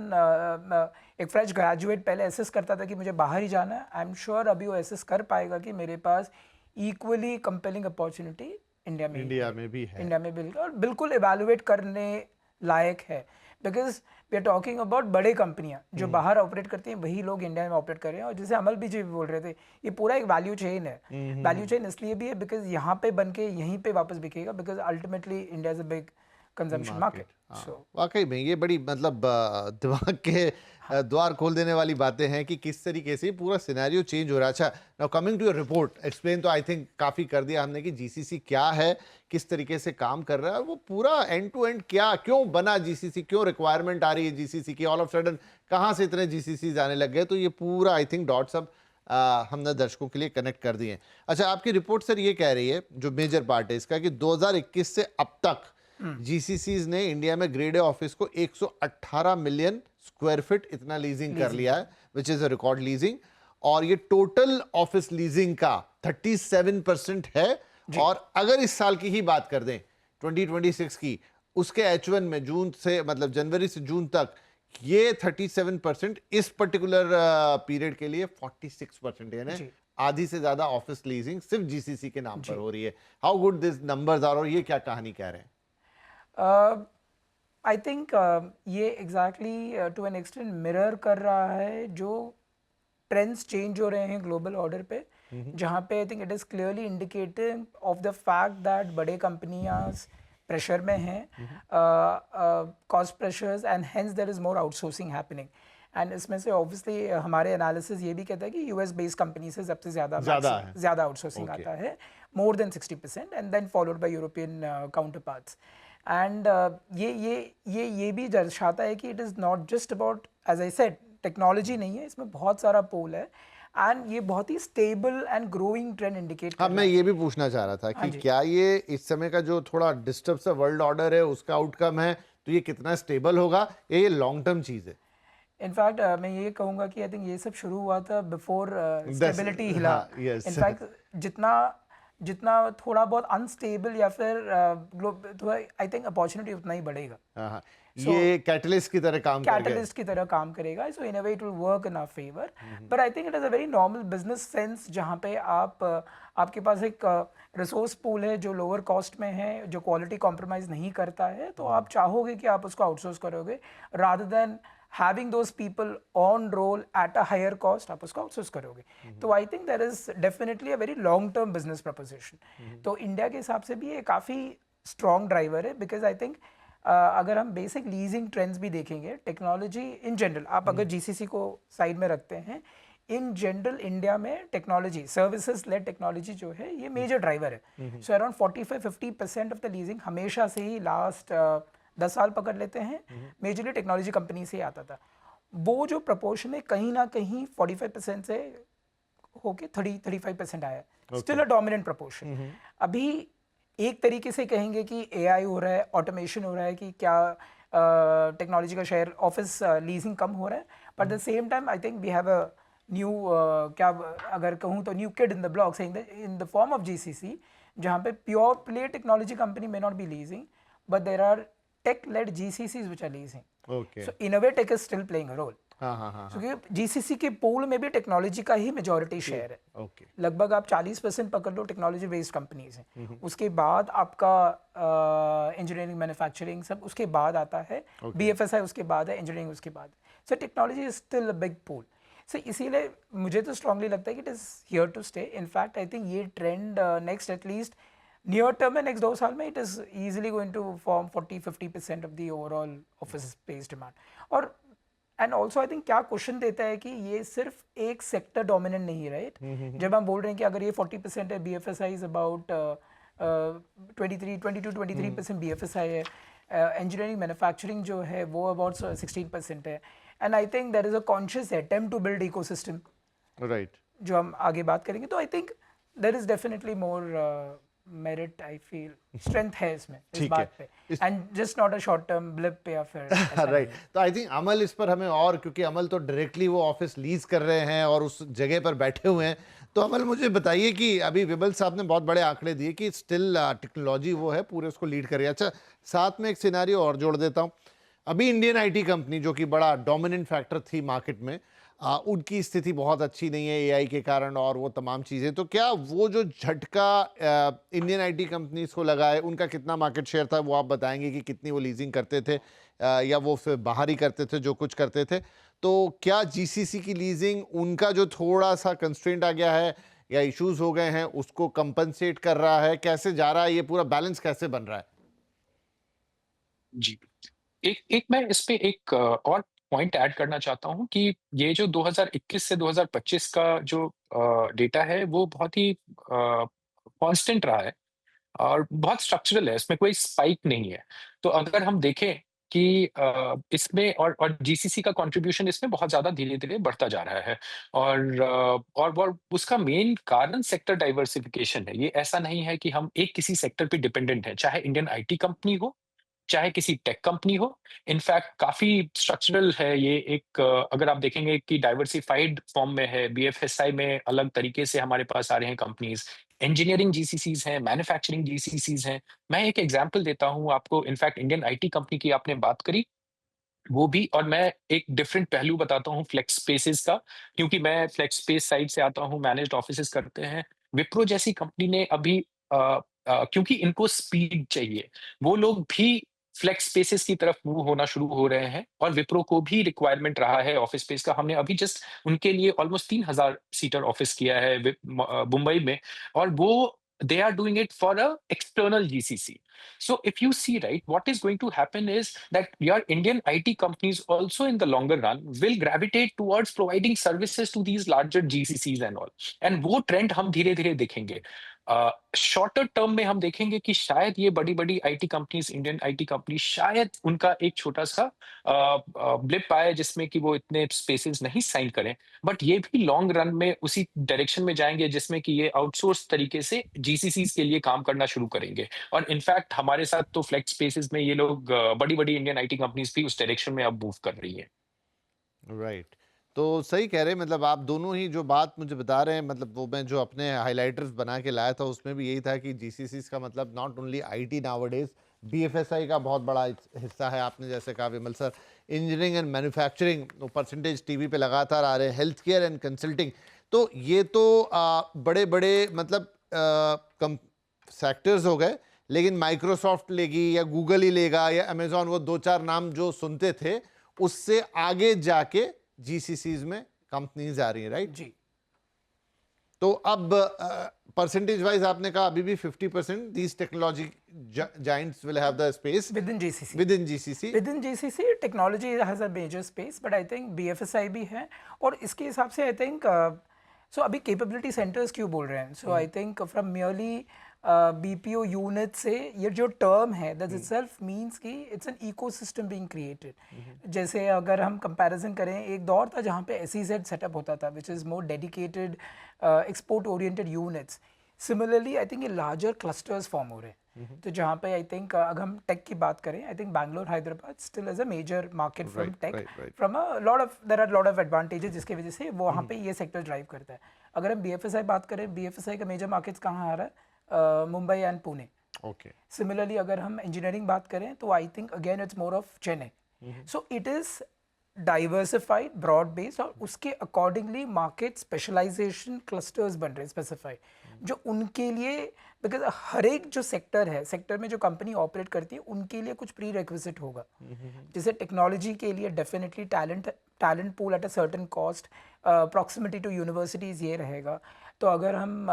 एक फ्रेश ग्रेजुएट पहले एसेस करता था कि मुझे बाहर ही जाना है, आई एम श्योर अभी वो एसेस कर पाएगा कि मेरे पास इक्वली कंपेलिंग अपॉर्चुनिटी इंडिया में भी है, इंडिया में बिल्कुल, और बिल्कुल इवेलुएट करने लायक है। Because we are talking about बड़े कंपनियां जो बाहर ऑपरेट करती हैं, वही लोग इंडिया में ऑपरेट कर रहे हैं। और जैसे अमल भी जी बोल रहे थे, ये पूरा एक वैल्यू चेन है। वैल्यू चेन इसलिए भी है बिकॉज यहाँ पे बन के यहीं पे वापस बिकेगा, because ultimately India is a big consumption market. वाकई में ये बड़ी मतलब दिमाग के द्वार खोल देने वाली बातें हैं कि किस तरीके से पूरा सिनेरियो चेंज हो रहा है। अच्छा, now coming to your report, explain तो आई थिंक काफ़ी कर दिया हमने कि जीसीसी क्या है, किस तरीके से काम कर रहा है, वो पूरा एंड टू एंड क्या, क्यों बना जीसीसी, क्यों रिक्वायरमेंट आ रही है जीसीसी की, ऑल ऑफ सडन कहाँ से इतने जीसीसी आने लग गए, तो ये पूरा आई थिंक डॉट सब हमने दर्शकों के लिए कनेक्ट कर दिए। अच्छा, आपकी रिपोर्ट सर ये कह रही है, जो मेजर पार्ट है इसका, कि 2021 से अब तक जीसीसीज ने इंडिया में ग्रेड ए ऑफिस को 118 मिलियन स्क्वायर फीट इतना लीजिंग कर लिया है, which is a record leasing, और ये टोटल ऑफिस लीजिंग का 37% है। और अगर इस साल की ही बात कर दें 2026 की, उसके H1 में जून से मतलब जनवरी से जून तक ये 37%, इस पर्टिकुलर पीरियड के लिए 46%, यानी आधी से ज्यादा ऑफिस लीजिंग सिर्फ जीसीसी के नाम पर हो रही है। How good this numbers are, और ये क्या कहानी कह रहे हैं? आई थिंक ये exactly to an extent mirror कर रहा है जो ट्रेंड्स चेंज हो रहे हैं ग्लोबल ऑर्डर पे। जहाँ पे I think it is clearly indicating of the fact that बड़े कंपनियां प्रेशर में हैं, cost pressures, and hence there is more outsourcing happening. And इसमें से ऑब्वियसली हमारे एनालिसिस ये भी कहता है कि यूएस बेस्ड कंपनी से सबसे ज़्यादा है। ज़्यादा आउटसोर्सिंग Okay. आता है, more than 60%, and then followed by European counterparts. एंड ये भी दर्शाता है कि it is not just about, as I said, technology नहीं है, इसमें बहुत सारा पोल है, एंड ये बहुत ही stable and growing trend indicate हाँ, कर मैं रहा है। ये भी पूछना चाह रहा था हाँ कि जी। क्या ये इस समय का जो थोड़ा डिस्टर्ब सा वर्ल्ड ऑर्डर है उसका आउटकम है, तो ये कितना स्टेबल होगा या ये लॉन्ग टर्म चीज है? इनफैक्ट मैं ये कहूँगा कि आई थिंक ये सब शुरू हुआ था बिफोर स्टेबिलिटी हिला। हाँ, yes. इनफैक्ट जितना जितना थोड़ा बहुत अनस्टेबल या फिर थोड़ा आई थिंक अपॉर्चुनिटी उतना ही बढ़ेगा, हाँ, हाँ, So, ये कैटलिस्ट की तरह काम कर गए। कैटलिस्ट की तरह काम करेगा, so in a way it will work in our favour. But I think it is a very normal business sense, जहाँ पे आपके पास एक रिसोर्स पूल है जो लोअर कॉस्ट में है, जो क्वालिटी कॉम्प्रोमाइज़ नहीं करता है, तो आप चाहोगे कि आप उसको आउटसोर्स करोगे rather than having those people on roll at a higher cost, आप उसको आउटसोर्स करोगे। तो I think there is definitely a very long term business proposition. तो इंडिया के हिसाब से भी ये काफ़ी स्ट्रॉन्ग ड्राइवर है, बिकॉज आई थिंक अगर हम बेसिक लीजिंग ट्रेंड्स भी देखेंगे, टेक्नोलॉजी इन जनरल, आप अगर जीसीसी को साइड में रखते हैं, इन जनरल इंडिया में टेक्नोलॉजी, सर्विसेज लेड टेक्नोलॉजी जो है, ये मेजर ड्राइवर है। So around 45-50% of the leasing हमेशा से ही लास्ट 10 साल पकड़ लेते हैं, मेजरली टेक्नोलॉजी कंपनी से ही आता था। वो जो प्रपोर्शन है कहीं ना कहीं 45% से होके 30-35% आया है, स्टिल अ डोमिनेंट प्रपोर्शन। अभी एक तरीके से कहेंगे कि एआई हो रहा है, ऑटोमेशन हो रहा है, कि क्या टेक्नोलॉजी का शेयर, ऑफिस लीजिंग कम हो रहा है, but at the same time I think we have a new, क्या अगर कहूँ तो new kid in the block in the form of GCC, जहाँ पे pure play technology company may not be leasing, but there are tech led GCCs which are leasing. Okay. So in a way tech is still playing a role, हाँ, हाँ, हाँ, क्योंकि GCC के pool में भी technology का ही majority share है। Okay. लगभग आप 40% पकड़ लो, टेक्नोलॉजी बेस्ड कंपनीज हैं। उसके बाद आपका इंजीनियरिंग, मैन्युफैक्चरिंग सब उसके बाद आता है, बीएफएसआई उसके बाद है, इंजीनियरिंग उसके बाद। So technology is still a big pool. So इसीलिए मुझे तो स्ट्रांगली लगता है कि it is here to stay. In fact I think ये trend next at least near term में, नेक्स्ट 2 साल में, it is easily going to form 40-50% of the overall office space demand. और एंड ऑल्सो आई थिंक क्या question देता है कि ये सिर्फ एक सेक्टर डोमिनेंट नहीं है, राइट? जब हम बोल रहे हैं कि अगर ये 40% है, बीएफएसआई इज अबाउट 22-23% बीएफएसआई है, इंजीनियरिंग मैन्युफैक्चरिंग जो है वो अबाउट 16% है, and I think there is a conscious attempt to build ecosystem, right. जो हम आगे बात करेंगे। तो I think there is definitely more merit, I feel strength है इसमें, इस ठीक बात है। पे, and just not a short term blip या फिर ऐसा राइट। नहीं है। तो आई थिंक अमल इस पर हमें, और क्योंकि अमल तो डायरेक्टली वो ऑफिस लीज कर रहे हैं और उस जगह पर बैठे हुए हैं, तो अमल मुझे बताइए कि अभी विमल साहब ने बहुत बड़े आंकड़े दिए कि स्टिल टेक्नोलॉजी वो है पूरे उसको लीड कर रही है। अच्छा, साथ में एक सिनेरियो और जोड़ देता हूँ। अभी इंडियन आईटी कंपनी जो कि बड़ा डोमिनेंट फैक्टर थी मार्केट में, उनकी स्थिति बहुत अच्छी नहीं है एआई के कारण और वो तमाम चीज़ें, तो क्या वो जो झटका इंडियन आईटी कंपनीज को लगा है, उनका कितना मार्केट शेयर था वो आप बताएंगे कि कितनी वो लीजिंग करते थे या वो फिर बाहर ही करते थे जो कुछ करते थे? तो क्या जीसीसी की लीजिंग उनका जो थोड़ा सा कंस्ट्रेंट आ गया है या इश्यूज हो गए हैं उसको कंपनसेट कर रहा है? कैसे जा रहा है ये पूरा बैलेंस, कैसे बन रहा है? जी। एक एक मैं इस पे एक और पॉइंट ऐड करना चाहता हूँ कि ये जो 2021 से 2025 का जो डेटा है वो बहुत ही कांस्टेंट रहा है और बहुत स्ट्रक्चरल है, इसमें कोई स्पाइक नहीं है। तो अगर हम देखें कि इसमें और जीसीसी का कंट्रीब्यूशन इसमें बहुत ज़्यादा धीरे-धीरे बढ़ता जा रहा है और और उसका मेन कारण सेक्टर डाइवर्सिफिकेशन है। ये ऐसा नहीं है कि हम एक किसी सेक्टर पे डिपेंडेंट हैं, चाहे इंडियन आईटी कंपनी हो, चाहे किसी टेक कंपनी हो। इनफैक्ट काफ़ी स्ट्रक्चरल है ये एक अगर आप देखेंगे कि डाइवर्सिफाइड फॉर्म में है, बीएफएसआई में अलग तरीके से हमारे पास आ रहे हैं कंपनीज़, इंजीनियरिंग जीसीसीज़ हैं, मैन्युफैक्चरिंग जीसीसीज़ हैं। मैं एक एग्ज़ाम्पल देता हूँ आपको, इनफैक्ट इंडियन आईटी कंपनी की आपने बात करी, वो भी, और मैं एक डिफरेंट पहलू बताता हूँ फ्लेक्स स्पेसेस का, क्योंकि मैं फ्लेक्स स्पेस साइड से आता हूँ, मैनेज्ड ऑफिसेज करते हैं। विप्रो जैसी कंपनी ने अभी क्योंकि इनको स्पीड चाहिए, वो लोग भी फ्लेक्स स्पेसेस की तरफ मूव होना शुरू हो रहे हैं और विप्रो को भी रिक्वायरमेंट रहा है ऑफिस स्पेस का। हमने अभी जस्ट उनके लिए ऑलमोस्ट 3000 सीटर ऑफिस किया है मुंबई में, और वो they are doing it for a external GCC. So if you see, right, what is going to happen is that your Indian IT companies also in the longer run will gravitate towards providing services to these larger GCCs and all. And वो trend हम धीरे धीरे देखेंगे। Shorter term में हम देखेंगे कि शायद ये बड़ी बड़ी IT companies, Indian IT company, शायद उनका एक छोटा सा ब्लिप आए जिसमें कि वो इतने स्पेसेस नहीं साइन करें, बट ये भी लॉन्ग रन में उसी डायरेक्शन में जाएंगे जिसमें कि ये आउटसोर्स तरीके से जीसीसीज के लिए काम करना शुरू करेंगे। और इनफैक्ट हमारे साथ तो फ्लेक्स स्पेसेस में ये लोग बड़ी बड़ी इंडियन आईटी कंपनीज भी उस डायरेक्शन में अब मूव कर रही है। राइट। तो सही कह रहे हैं, मतलब आप दोनों ही जो बात मुझे बता रहे हैं, मतलब वो मैं जो अपने हाइलाइटर्स बना के लाया था उसमें भी यही था कि जीसीसीज का मतलब not only IT nowadays, BFSI का बहुत बड़ा हिस्सा है। आपने जैसे कहा Vimal sir, engineering and manufacturing percentage TV पे लगातार आ रहे हैं, हेल्थ केयर एंड कंसल्टिंग, तो ये तो बड़े बड़े मतलब सेक्टर्स हो गए। लेकिन माइक्रोसॉफ्ट लेगी या गूगल ही लेगा या अमेजॉन, वो दो चार नाम जो सुनते थे उससे आगे जाके जीसीसीज में कंपनीज आ रही हैं, राइट जी। तो अब परसेंटेज वाइज आपने कहा अभी भी 50% these technology giants will have the space within GCC. within GCC. Within GCC, technology has a major space, but I think BFSI भी है, और इसके हिसाब से I think so अभी capability centers क्यों बोल रहे हैं? So I think from merely BPO unit से ये जो टर्म है that itself means कि it's an ecosystem being created. जैसे अगर हम कंपैरिजन करें, एक दौर था जहाँ पे SEZ सेटअप होता था which is more dedicated export oriented units. Similarly I think ये larger clusters फॉर्म हो रहे हैं। तो जहाँ पे आई थिंक अगर हम टेक की बात करें, I think Bangalore Hyderabad still as a major market from tech, from a lot of there are lot of advantages जिसकी वजह से वो वहाँ पे ये सेक्टर ड्राइव करता है। अगर हम बीएफएसआई बात करें, बीएफएसआई का मेजर मार्केट्स कहाँ आ रहा है? Mumbai and Pune. Okay. Similarly अगर हम इंजीनियरिंग बात करें तो I think again it's more of Chennai. So it is diversified, broad based, और उसके अकॉर्डिंगली मार्केट स्पेशलाइजेशन क्लस्टर्स बन रहे हैं स्पेसिफाइड, जो उनके लिए, बिकॉज हर एक जो सेक्टर है, सेक्टर में जो कंपनी ऑपरेट करती है उनके लिए कुछ प्री रिक्विजिट होगा। जैसे टेक्नोलॉजी के लिए definitely talent pool at a certain cost, proximity to universities ये रहेगा। तो अगर हम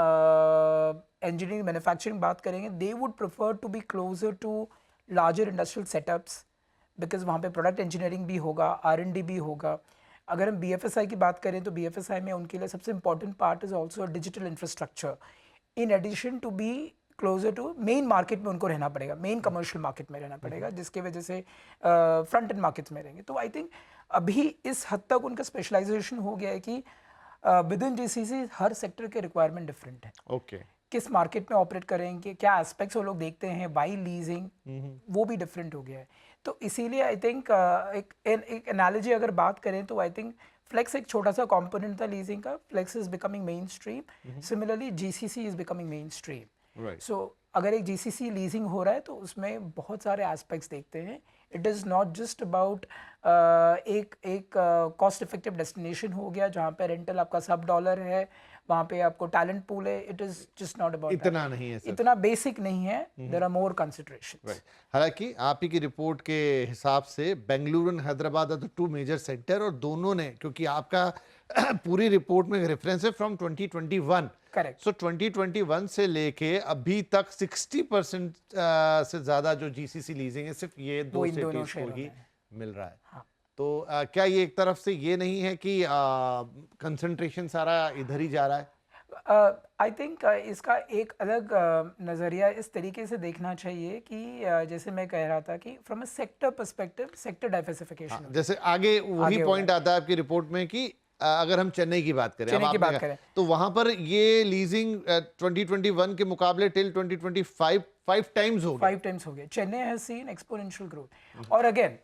इंजीनियरिंग मैन्युफैक्चरिंग बात करेंगे, they would prefer to be closer to larger industrial setups, because वहाँ पे प्रोडक्ट इंजीनियरिंग भी होगा, R&D भी होगा। अगर हम BFSI की बात करें तो BFSI में उनके लिए सबसे important part is also digital infrastructure, in addition to be closer to main market में उनको रहना पड़ेगा, मेन कमर्शियल मार्केट में रहना पड़ेगा, जिसके वजह से फ्रंट एंड मार्केट्स में रहेंगे। तो आई थिंक अभी इस हद तक उनका स्पेशलाइजेशन हो गया है कि with in GCC her sector के रिक्वायरमेंट डिफरेंट है। ओके। किस मार्केट में ऑपरेट करेंगे, क्या एस्पेक्ट्स वो लोग देखते हैं, वाई लीजिंग, वो भी डिफरेंट हो गया है। तो इसीलिए आई थिंक एक एनालॉजी अगर बात करें तो आई थिंक फ्लेक्स एक छोटा सा कंपोनेंट था लीजिंग का, flex is becoming main stream, similarly GCC is becoming main stream. So अगर एक GCC लीजिंग हो रहा है तो उसमें बहुत सारे एस्पेक्ट्स देखते हैं। It is not just about एक कॉस्ट इफेक्टिव डेस्टिनेशन हो गया जहाँ पे रेंटल आपका $100 है, वहाँ पे आपको टैलेंट पूल है। It is just not about इतना नहीं है सर, इतना बेसिक नहीं है, देयर आर मोर कंसिडरेशंस। हालांकि आप ही की रिपोर्ट के हिसाब से Bengaluru and Hyderabad are the two major center, और दोनों ने, क्योंकि आपका पूरी रिपोर्ट में रेफरेंस है फ्रॉम 2021, करेक्ट। सो 2021 से लेके अभी तक 60% से ज्यादा जो GCC लीजिंग है सिर्फ ये दो सिटीज को ही मिल रहा है। हाँ। तो क्या ये एक तरफ से ये नहीं है कि कंसंट्रेशन सारा इधर ही जा रहा है? आई थिंक इसका एक अलग नज़रिया इस तरीके से देखना चाहिए कि जैसे मैं कह रहा था कि from a sector perspective, sector diversification. जैसे आगे वही पॉइंट आता है आपकी रिपोर्ट में कि अगर हम चेन्नई की बात करें, चेन्नई की बात करें तो वहां पर ये लीजिंग 2021 के मुकाबले टिल 2025 5 टाइम्स हो गया। 5 टाइम्स हो गया। Chennai has seen exponential growth, और अगेन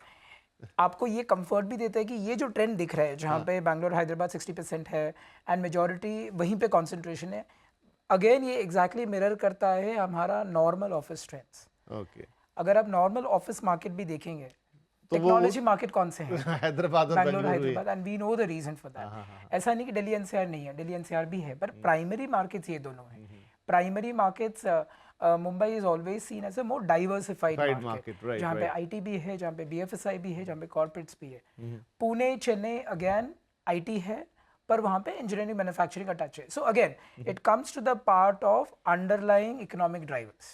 आपको ये कंफर्ट भी देता है कि ये जो ट्रेंड दिख रहा है जहाँ पे बैंगलोर हैदराबाद 60% है एंड मेजॉरिटी वहीं पे कंसंट्रेशन है, अगेन ये एग्जैक्टली मिरर करता है हमारा नॉर्मल ऑफिस ट्रेंड्स। ओके। अगर आप नॉर्मल ऑफिस मार्केट भी देखेंगे, टेक्नोलॉजी मार्केट कौन से हैं? हैदराबाद और Bangalore Hyderabad, and we know the reason for that. ऐसा नहीं कि दिल्ली NCR नहीं है, दिल्ली NCR भी है, पर प्राइमरी मार्केट्स ये दोनों हैं। Primary markets Mumbai is always seen as a more diversified right market, market, right जहाँ पे राइट। आईटी भी है, जहाँ पे बीएफएसआई भी है, जहाँ पे कॉर्पोरेट्स भी है। पुणे, चेन्नई अगेन आईटी है, पर वहाँ पे इंजीनियरिंग मैन्युफैक्चरिंग का टच है। So again it comes to the part of underlying economic drivers,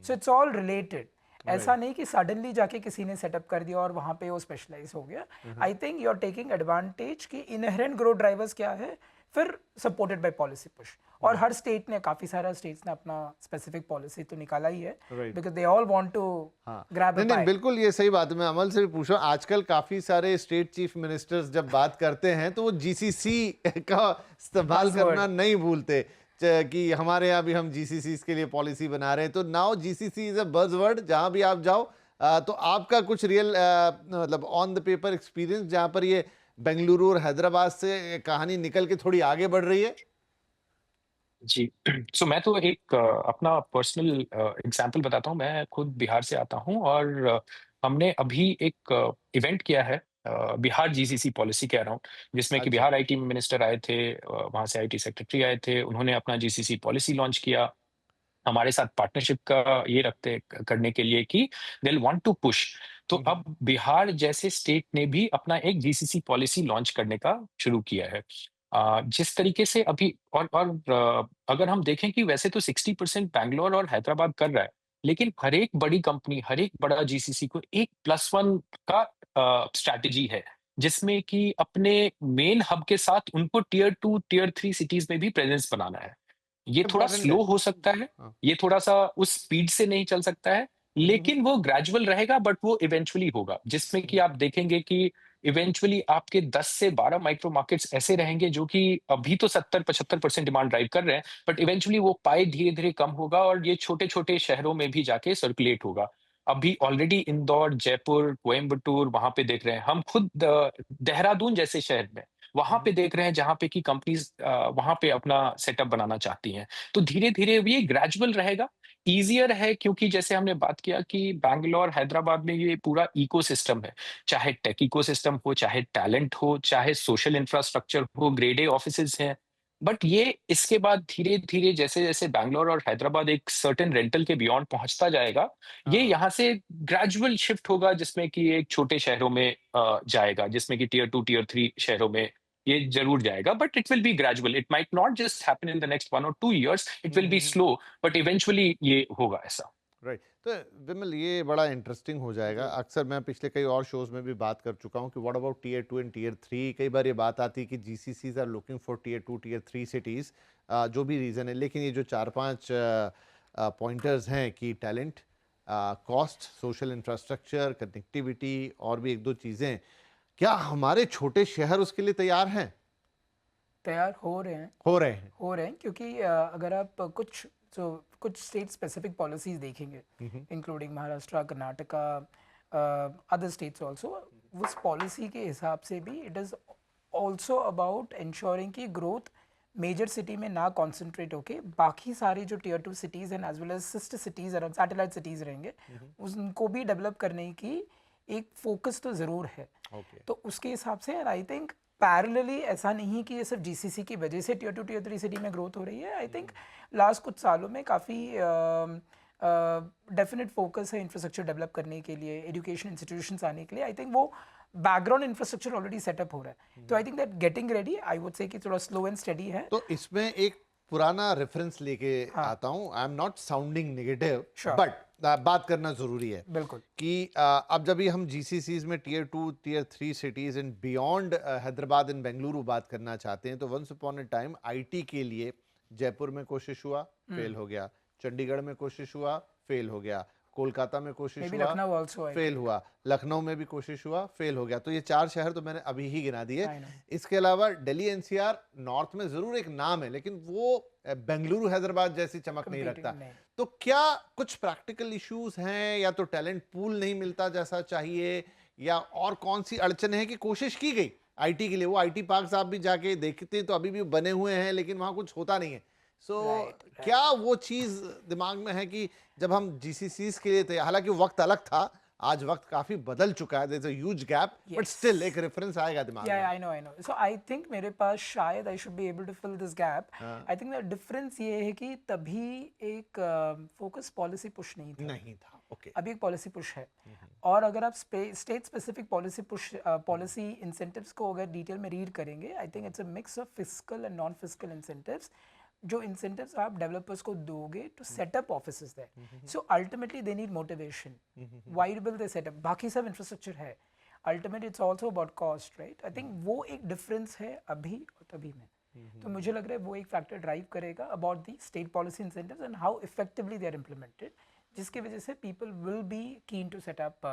so it's all related. ऐसा नहीं कि सडनली जाके किसी ने सेटअप कर दिया और वहाँ पे वो स्पेशलाइज हो गया। I think you are taking advantage कि इनहेरेंट ग्रोथ ड्राइवर्स क्या है, फिर सपोर्टेड बाय पॉलिसी पुश। और हर स्टेट ने, काफी सारा स्टेट्स ने अपना स्पेसिफिक पॉलिसी तो निकाला ही है, because they all want to grab नहीं नहीं, बिल्कुल ये सही बात है। मैं अमल से भी पूछूं, आजकल काफी सारे स्टेट चीफ मिनिस्टर्स जब बात करते हैं तो वो जीसीसी का इस्तेमाल करना नहीं भूलते कि हमारे यहाँ भी हम जीसीसी के लिए पॉलिसी बना रहे हैं। तो now GCC is a buzzword, जहां भी आप जाओ। तो आपका कुछ रियल मतलब ऑन द पेपर एक्सपीरियंस जहां पर ये बेंगलुरु और हैदराबाद से कहानी निकल के थोड़ी आगे बढ़ रही है? जी। सो मैं तो एक अपना पर्सनल एग्जांपल बताता हूँ। मैं खुद बिहार से आता हूँ और हमने अभी एक इवेंट किया है, बिहार जीसीसी पॉलिसी के अराउंड, जिसमें कि अच्छा। बिहार आईटी मिनिस्टर आए थे, वहाँ से आईटी सेक्रेटरी आए थे, उन्होंने अपना जीसीसी पॉलिसी लॉन्च किया। हमारे साथ पार्टनरशिप का ये रखते करने के लिए कि they will want to push. तो अब बिहार जैसे स्टेट ने भी अपना एक जीसीसी पॉलिसी लॉन्च करने का शुरू किया है। जिस तरीके से अभी अगर हम देखें कि वैसे तो 60% बैंगलोर और हैदराबाद कर रहा है, लेकिन हर एक बड़ी कंपनी, हर एक बड़ा जीसीसी को एक +1 का स्ट्रैटेजी है, जिसमें कि अपने मेन हब के साथ उनको टियर 2, टियर 3 सिटीज में भी प्रेजेंस बनाना है। ये थोड़ा इंपॉर्टेंट है। स्लो हो सकता है, हाँ। ये थोड़ा-सा उस स्पीड से नहीं चल सकता है, लेकिन वो ग्रेजुअल रहेगा, बट वो इवेंचुअली होगा, जिसमें कि आप देखेंगे कि इवेंचुअली आपके 10 से 12 माइक्रो मार्केट्स ऐसे रहेंगे जो कि अभी तो 70-75% डिमांड ड्राइव कर रहे हैं, बट इवेंचुअली वो पाई धीरे-धीरे कम होगा और ये छोटे-छोटे शहरों में भी जाके सर्कुलेट होगा। अभी ऑलरेडी इंदौर, जयपुर, कोयंबटूर वहाँ पे देख रहे हैं। हम खुद देहरादून जैसे शहर में, वहाँ पे देख रहे हैं जहाँ पे कि कंपनीज़ वहाँ पे अपना सेटअप बनाना चाहती हैं। तो धीरे-धीरे ये ग्रेजुअल रहेगा, ईज़ियर है, क्योंकि जैसे हमने बात किया कि बैंगलोर, हैदराबाद में ये पूरा इकोसिस्टम है। चाहे टेक इकोसिस्टम हो, चाहे टैलेंट हो, चाहे सोशल इंफ्रास्ट्रक्चर हो, ग्रेड ए ऑफिसेज़ हैं। बट ये इसके बाद धीरे-धीरे जैसे-जैसे बैंगलोर और हैदराबाद एक सर्टेन रेंटल के बियॉन्ड पहुँचता जाएगा, ये यहाँ से ग्रेजुअल शिफ्ट होगा, जिसमें कि एक छोटे शहरों में जाएगा, जिसमें कि टियर 2, टियर 3 शहरों में ये ज़रूर जाएगा, but it will B gradual. It might not just happen in the next 1 और 2 years, it will be slow, but eventually ये होगा ऐसा। राइट। तो विमल, ये बड़ा इंटरेस्टिंग हो जाएगा। अक्सर मैं पिछले कई और शोज में भी बात कर चुका हूँ कि what about tier 2 and tier 3। कई बार ये बात आती है कि GCCs are looking for tier 2 tier 3 cities, जो भी रीज़न है। लेकिन ये जो 4-5 पॉइंटर्स हैं कि talent, cost, social infrastructure, connectivity और भी एक दो चीज़ें, क्या हमारे छोटे शहर उसके लिए तैयार हैं? तैयार हो रहे हैं, हो रहे हैं। हो रहे हैं, क्योंकि अगर आप कुछ स्टेट स्पेसिफिक पॉलिसीज देखेंगे, including Maharashtra, Karnataka, other states also, उस पॉलिसी के हिसाब से भी it is also about ensuring कि ग्रोथ मेजर सिटी में ना कॉन्सेंट्रेट होके बाकी सारी जो tier 2 cities and as well as sister cities और सैटेलाइट सिटीज़ रहेंगे, उनको भी डेवलप करने की एक फोकस तो ज़रूर है। तो उसके हिसाब से आई थिंक पैरेलली ऐसा नहीं कि ये सिर्फ जीसीसी की वजह से टियर 2 टियर 3 सिटी में ग्रोथ हो रही है। आई थिंक लास्ट कुछ सालों में काफ़ी डेफिनेट फोकस है इंफ्रास्ट्रक्चर डेवलप करने के लिए, एजुकेशन इंस्टीट्यूशंस आने के लिए। आई थिंक वो बैकग्राउंड इंफ्रास्ट्रक्चर ऑलरेडी सेटअप हो रहा है। तो I think that getting ready, I would say कि थोड़ा स्लो एंड स्टडी है। तो इसमें एक पुराना रेफरेंस लेके आता हूं। I am not sounding negative, but बात करना जरूरी है। बिल्कुल। कि अब जब भी हम जीसीसीज में tier 2 tier 3 cities and beyond Hyderabad and Bengaluru बात करना चाहते हैं, तो once upon a time IT के लिए जयपुर में कोशिश हुआ, फेल हो गया। चंडीगढ़ में कोशिश हुआ, फेल हो गया। कोलकाता में कोशिश हुआ, फेल हुआ। लखनऊ में भी कोशिश हुआ, फेल हो गया। तो ये 4 शहर तो मैंने अभी ही गिना दिए। इसके अलावा दिल्ली एनसीआर नॉर्थ में जरूर एक नाम है, लेकिन वो बेंगलुरु हैदराबाद जैसी चमक नहीं रखता। तो क्या कुछ प्रैक्टिकल इश्यूज हैं, या तो टैलेंट पूल नहीं मिलता जैसा चाहिए, या और कौन सी अड़चन है कि कोशिश की गई आईटी के लिए? वो आईटी पार्क्स आप भी जाके देखते हैं तो अभी भी बने हुए हैं, लेकिन वहां कुछ होता नहीं है। क्या वो चीज दिमाग में है कि जब हम जीसीसीज के लिए थे, हालांकि वक्त अलग था, आज वक्त काफी बदल चुका है, there is a huge gap, but Yes. Still एक रेफरेंस आएगा दिमाग Yeah, में। I know. So I think मेरे पास शायद I should be able to fill this gap. हाँ। I think the difference ये है कि तभी एक फोकस पॉलिसी पुश नहीं था, नहीं था, ओके। अभी एक पॉलिसी पुश है। और अगर आप state specific policy push policy incentives को अगर डिटेल में रीड करेंगे, I think it's a mix of physical and non physical incentives. जो इंसेंटिव्स आप डेवलपर्स को दोगे to set up offices there, so ultimately they need motivation, why will they set up, बाकी सब इंफ्रास्ट्रक्चर है, ultimately it's also about cost, right. I think वो एक difference है अभी और तभी में। तो मुझे लग रहा है वो एक फैक्टर ड्राइव करेगा about the state policy incentives and how effectively they are implemented, जिसकी वजह से people will be keen to set up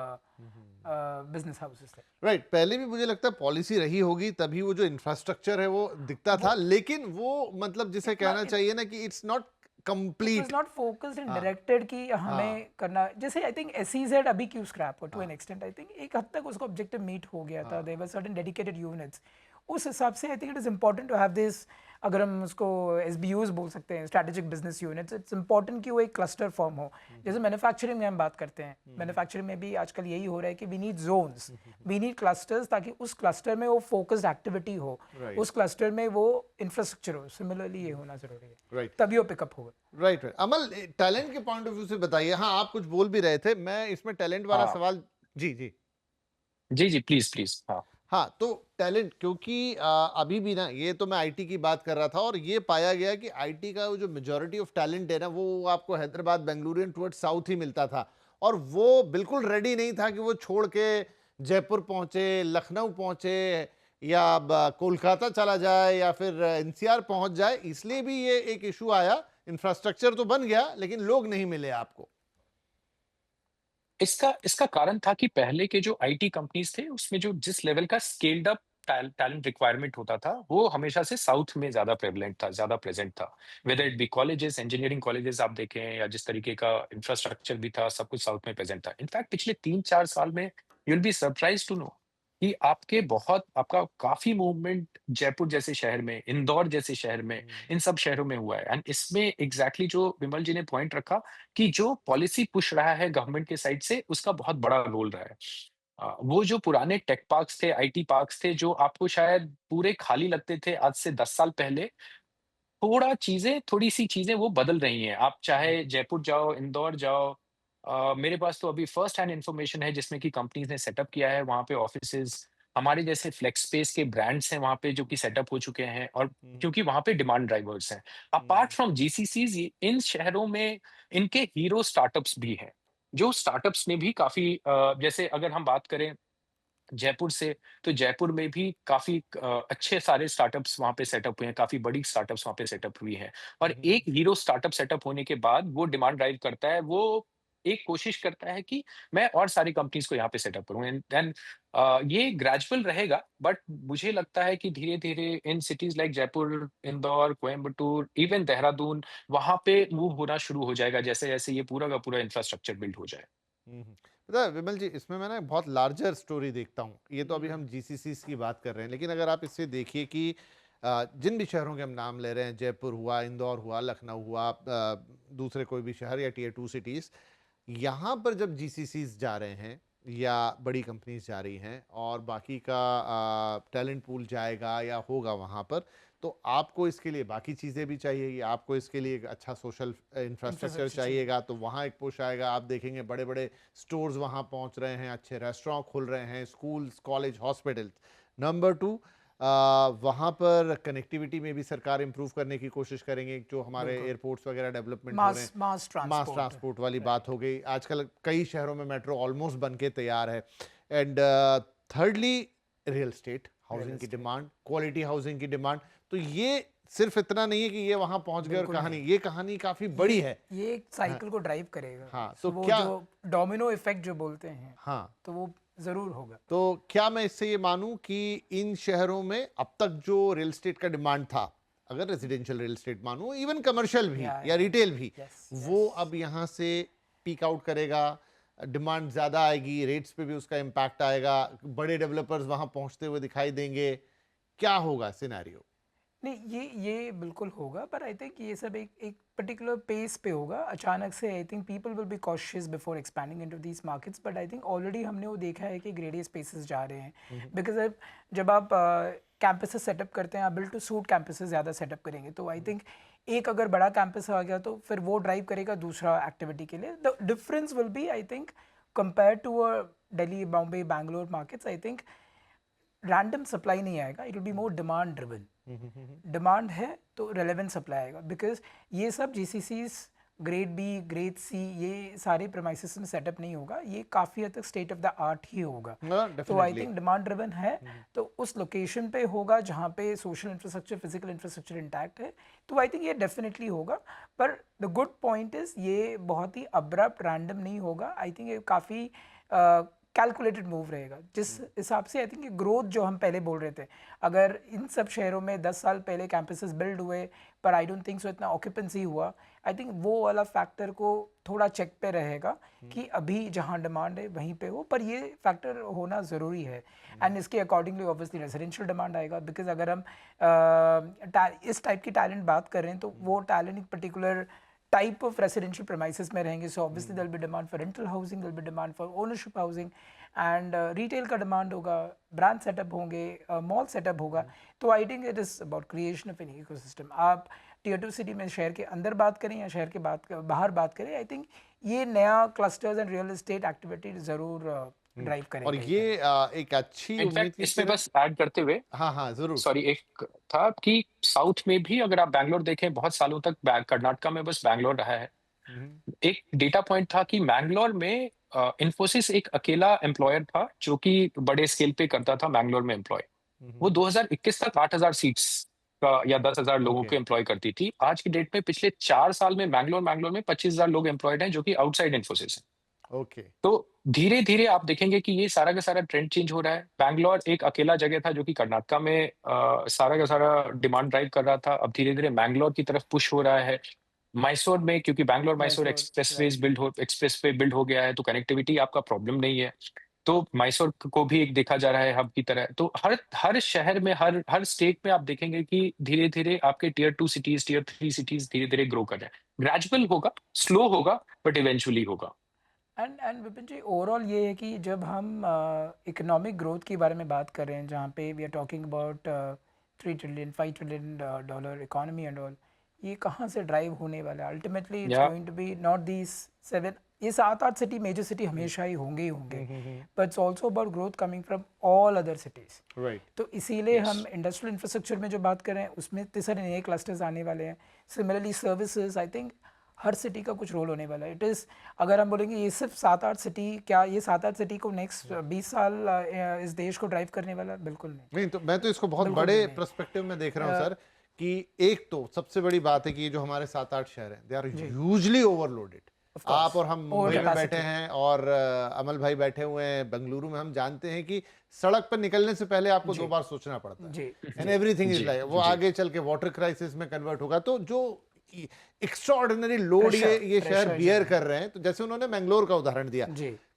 business houses. Right, पहले भी मुझे लगता है पॉलिसी रही होगी, तभी वो जो इंफ्रास्ट्रक्चर है वो दिखता था, लेकिन वो मतलब जिसे कहना चाहिए ना कि it's not It was complete. not focused and directed कि हमें करना, जैसे आई थिंक SEZ अभी क्यों स्क्रैप हो to an extent, I think एक हद तक उसका ऑब्जेक्टिव मीट हो गया था, there were certain dedicated units. उस हिसाब से I think it is important to have this, अगर हम उसको SBUs बोल सकते हैं, strategic business units, it's important कि वो एक क्लस्टर फॉर्म हो। जैसे मैन्युफैक्चरिंग में हम बात करते हैं, मैन्युफैक्चरिंग में भी आजकल यही हो रहा है कि we need zones, we need clusters, ताकि उस क्लस्टर में वो फोकस्ड एक्टिविटी हो, Right. उस क्लस्टर में वो इंफ्रास्ट्रक्चर हो। सिमिलरली ये होना जरूरी है, राइट तभी वो पिकअप होगा। Right right. अमल, टैलेंट के पॉइंट ऑफ व्यू से बताइए। हाँ, आप कुछ बोल भी रहे थे, मैं इसमें टैलेंट वाला हाँ सवाल। जी जी। जी जी, प्लीज प्लीज। हाँ हाँ, तो टैलेंट, क्योंकि अभी भी ना, ये तो मैं आईटी की बात कर रहा था, और ये पाया गया कि आईटी का वो जो मेजॉरिटी ऑफ टैलेंट है ना, वो आपको Hyderabad, Bengaluru and towards south ही मिलता था, और वो बिल्कुल रेडी नहीं था कि वो छोड़ के जयपुर पहुंचे, लखनऊ पहुंचे, या कोलकाता चला जाए, या फिर एनसीआर पहुंच जाए। इसलिए भी ये एक इशू आया। इंफ्रास्ट्रक्चर तो बन गया, लेकिन लोग नहीं मिले आपको। इसका इसका कारण था कि पहले के जो आईटी कंपनीज थे उसमें जो जिस लेवल का स्केल्ड अप टैलेंट रिक्वायरमेंट होता था वो हमेशा से साउथ में ज्यादा प्रेवलेंट था, ज्यादा प्रेजेंट था। Whether it be colleges, engineering colleges आप देखें, या जिस तरीके का इंफ्रास्ट्रक्चर भी था, सब कुछ साउथ में प्रेजेंट था। इनफैक्ट पिछले 3-4 साल में you will be surprise to know कि आपका काफी मूवमेंट जयपुर जैसे शहर में, इंदौर जैसे शहर में, इन सब शहरों में हुआ है। एंड इसमें एग्जैक्टली जो विमल जी ने पॉइंट रखा कि जो पॉलिसी पुश रहा है गवर्नमेंट के साइड से, उसका बहुत बड़ा रोल रहा है। वो जो पुराने टेक पार्क्स थे, आईटी पार्क्स थे, जो आपको शायद पूरे खाली लगते थे आज से 10 साल पहले, थोड़ी-सी चीज़ें वो बदल रही हैं। आप चाहे जयपुर जाओ, इंदौर जाओ, मेरे पास तो अभी फर्स्ट हैंड इन्फॉर्मेशन है जिसमें कि कंपनीज़ ने सेटअप किया है वहाँ पे ऑफिसेज़। हमारे जैसे फ्लेक्स स्पेस के ब्रांड्स हैं वहाँ पे जो कि सेटअप हो चुके हैं, और क्योंकि वहाँ पे डिमांड ड्राइवर्स हैं। अपार्ट फ्रॉम जीसीसीज़, इन शहरों में इनके हीरो स्टार्टअप्स भी हैं, जो स्टार्टअप्स में भी काफ़ी जैसे अगर हम बात करें जयपुर से, तो जयपुर में भी काफ़ी अच्छे सारे स्टार्टअप्स वहाँ पे सेटअप हुए हैं, काफ़ी बड़ी स्टार्टअप्स वहाँ पे सेटअप हुई हैं। और एक हीरो स्टार्टअप सेटअप होने के बाद वो डिमांड ड्राइव करता है, वो एक कोशिश करता है कि मैं और सारी कंपनीज़ को यहाँ पे सेटअप करूँ, एंड देन ये ग्रेजुअल रहेगा, बट मुझे लगता है कि धीरे-धीरे in cities like Jaipur, Indore, Coimbatore, even Dehradun, वहाँ पे मूव होना शुरू हो जाएगा जैसे-जैसे ये पूरा का पूरा इंफ्रास्ट्रक्चर बिल्ड हो जाए। पता है विमल जी, इसमें मैं ना एक बहुत लार्जर स्टोरी देखता हूँ। ये तो अभी हम जीसीसीस की बात कर रहे हैं, लेकिन अगर आप इससे देखिए कि जिन भी शहरों के हम नाम ले रहे हैं, जयपुर हुआ, इंदौर हुआ, लखनऊ हुआ, दूसरे कोई भी शहर या टीयर 2 सिटीज़, यहाँ पर जब जीसीसीस जा रहे हैं या बड़ी कंपनीज जा रही हैं और बाकी का टैलेंट पूल जाएगा या होगा वहाँ पर, तो आपको इसके लिए बाकी चीज़ें भी चाहिए, आपको इसके लिए एक अच्छा सोशल इंफ्रास्ट्रक्चर चाहिएगा, तो वहाँ एक पुश आएगा। आप देखेंगे बड़े बड़े स्टोर्स वहाँ पहुँच रहे हैं, अच्छे रेस्टोरेंट खुल रहे हैं, स्कूल्स, कॉलेज, हॉस्पिटल्स। नंबर 2, वहाँ पर कनेक्टिविटी में भी सरकार इंप्रूव करने की कोशिश करेंगे। जो हमारे एयरपोर्ट्स वगैरह डेवलपमेंट हो रहे हैं, मास मास ट्रांसपोर्ट वाली बात हो गई। आजकल कई शहरों में मेट्रो ऑलमोस्ट बन के तैयार है। And thirdly, real estate, housing की डिमांड, क्वालिटी हाउसिंग की डिमांड। तो ये सिर्फ इतना नहीं है कि ये वहां पहुंच गए और ये कहानी काफी बड़ी है। ये एक साइकिल को ड्राइव करेगा। हाँ, तो तो वो क्या, जो डोमिनो इफेक्ट जो बोलते हैं, हाँ, तो वो जरूर होगा। तो क्या मैं इससे ये मानूं कि इन शहरों में अब तक जो रियल एस्टेट का डिमांड था, अगर रेजिडेंशियल रियल एस्टेट मानूं, इवन कमर्शियल भी या रिटेल भी, वो अब यहाँ से पीक आउट करेगा, डिमांड ज़्यादा आएगी, रेट्स पे भी उसका इम्पैक्ट आएगा, बड़े डेवलपर्स वहाँ पहुँचते हुए दिखाई देंगे। क्या होगा सिनेरियो? नहीं, ये बिल्कुल होगा, पर आई थिंक ये सब एक पर्टिकुलर पेस पे होगा अचानक से। I think people will be cautious before expanding into these markets, but I think already हमने वो देखा है कि ग्रेडियस स्पेसेस जा रहे हैं। बिकॉज अब जब आप कैंपसेस सेटअप करते हैं, आप बिल्ड टू सूट कैंपसेस ज़्यादा सेटअप करेंगे, तो आई थिंक एक अगर बड़ा कैंपस आ गया तो फिर वो ड्राइव करेगा दूसरा एक्टिविटी के लिए। The difference will be, I think, compare to a Delhi, Bombay, Bangalore markets, I think random supply नहीं आएगा, it will be more demand driven. Demand है तो रेलेवेंट सप्लाई आएगा, बिकॉज ये सब GCCs grade B, grade C, ये सारे प्रेमाइसेस में सेटअप नहीं होगा, ये काफ़ी हद तक स्टेट ऑफ द आर्ट ही होगा। तो आई थिंक डिमांड ड्रिवन है, तो उस लोकेशन पे होगा जहाँ पे social infrastructure, physical infrastructure intact है, तो आई थिंक ये डेफिनेटली होगा। पर द गुड पॉइंट इज़ ये बहुत ही अब्रप्ट रैंडम नहीं होगा। आई थिंक ये काफ़ी कैलकुलेटेड मूव रहेगा, जिस हिसाब से आई थिंक ग्रोथ जो हम पहले बोल रहे थे, अगर इन सब शहरों में 10 साल पहले कैंपसेस बिल्ड हुए पर आई डोंट थिंक सो इतना ऑक्यूपेंसी हुआ, आई थिंक वो वाला फैक्टर को थोड़ा चेक पे रहेगा कि अभी जहाँ डिमांड है वहीं पे हो, पर ये फैक्टर होना ज़रूरी है। एंड इसके अकॉर्डिंगली ऑब्वियसली रेजिडेंशियल डिमांड आएगा, बिकॉज अगर हम इस टाइप की टैलेंट बात कर रहे हैं तो वो टैलेंट एक particular type of residential premises में रहेंगे, so obviously there will be demand for rental housing, there will be demand for ownership housing, and retail का डिमांड होगा, ब्रांच सेटअप होंगे, मॉल सेटअप होगा। तो I think it is about creation of an ecosystem. आप tier 2 city में शहर के अंदर बात करें या शहर के बाहर बात करें, आई थिंक ये नया clusters and real estate activity ज़रूर ड्राइव करेंगे। और ये एक अच्छी उम्मीद इनफैक्ट की इसमें तरह- बस ऐड करते हुए, हाँ हाँ जरूर। सॉरी, एक था कि साउथ में भी अगर आप बैंगलोर देखें, बहुत सालों तक कर्नाटका में बस बैंगलोर रहा है। एक डेटा पॉइंट था कि बैंगलोर में इन्फोसिस एक अकेला एम्प्लॉयर था जो कि बड़े स्केल पे करता था बैंगलोर में एम्प्लॉय। वो 2021 तक 8,000 सीट्स का या 10,000 लोगों को एम्प्लॉय करती थी। आज की डेट में पिछले 4 साल में बैंगलोर में 25,000 लोग एम्प्लॉयड हैं जो कि आउटसाइड इन्फोसिस है। ओके। तो धीरे धीरे आप देखेंगे कि ये सारा का सारा ट्रेंड चेंज हो रहा है। बैंगलोर एक अकेला जगह था जो कि कर्नाटका में सारा का सारा डिमांड ड्राइव कर रहा था, अब धीरे धीरे बैंगलोर की तरफ पुश हो रहा है। मैसूर में, क्योंकि बैंगलोर मैसूर एक्सप्रेसवे बिल्ड हो गया है, तो कनेक्टिविटी आपका प्रॉब्लम नहीं है, तो मैसूर को भी एक देखा जा रहा है हब की तरह। तो हर शहर में, हर स्टेट में आप देखेंगे कि धीरे धीरे आपके टियर 2 सिटीज, टियर 3 सिटीज धीरे धीरे ग्रो कर रहे हैं। ग्रेजुअल होगा, स्लो होगा, बट इवेंचुअली होगा। एंड विपिन जी, ओवरऑल ये है कि जब हम इकोनॉमिक ग्रोथ के बारे में बात कर रहे हैं, जहाँ पे we are talking about 3 trillion, 5 trillion dollar economy and all, ये कहाँ से ड्राइव होने वाला है? Ultimately it's going to be not these 7, ये 7-8 सिटी, मेजर सिटी हमेशा ही होंगे ही होंगे, but it's also about growth coming from all other cities. Right. तो इसीलिए हम इंडस्ट्रियल इंफ्रास्ट्रक्चर में जो बात कर रहे हैं उसमें इतने सारे नए क्लस्टर्स आने वाले हैं। Similarly services, I think her city का कुछ रोल होने वाला है। इट इज़, अगर हम बोलेंगे ये सिर्फ 7-8 सिटी, क्या ये 7-8 सिटी को नेक्स्ट 20 साल इस देश को ड्राइव करने वाला? बिल्कुल नहीं। तो मैं तो इसको बहुत बड़े पर्सपेक्टिव में देख रहा हूँ सर, कि एक तो सबसे बड़ी बात है कि जो हमारे 7-8 शहर हैं, दे आर ह्यूजली ओवरलोडेड। आप और हम मुंबई में बैठे हैं और अमल भाई बैठे हुए हैं बेंगलुरु में, हम जानते हैं कि सड़क पर निकलने से पहले आपको 2 बार सोचना पड़ता है, एंड एवरीथिंग इज लाइक, वो आगे चल के वाटर क्राइसिस में कन्वर्ट होगा। तो जो एक्स्ट्राऑर्डिनरी लोड ये शहर बियर कर रहे हैं, तो जैसे उन्होंने मैंगलोर का उदाहरण दिया,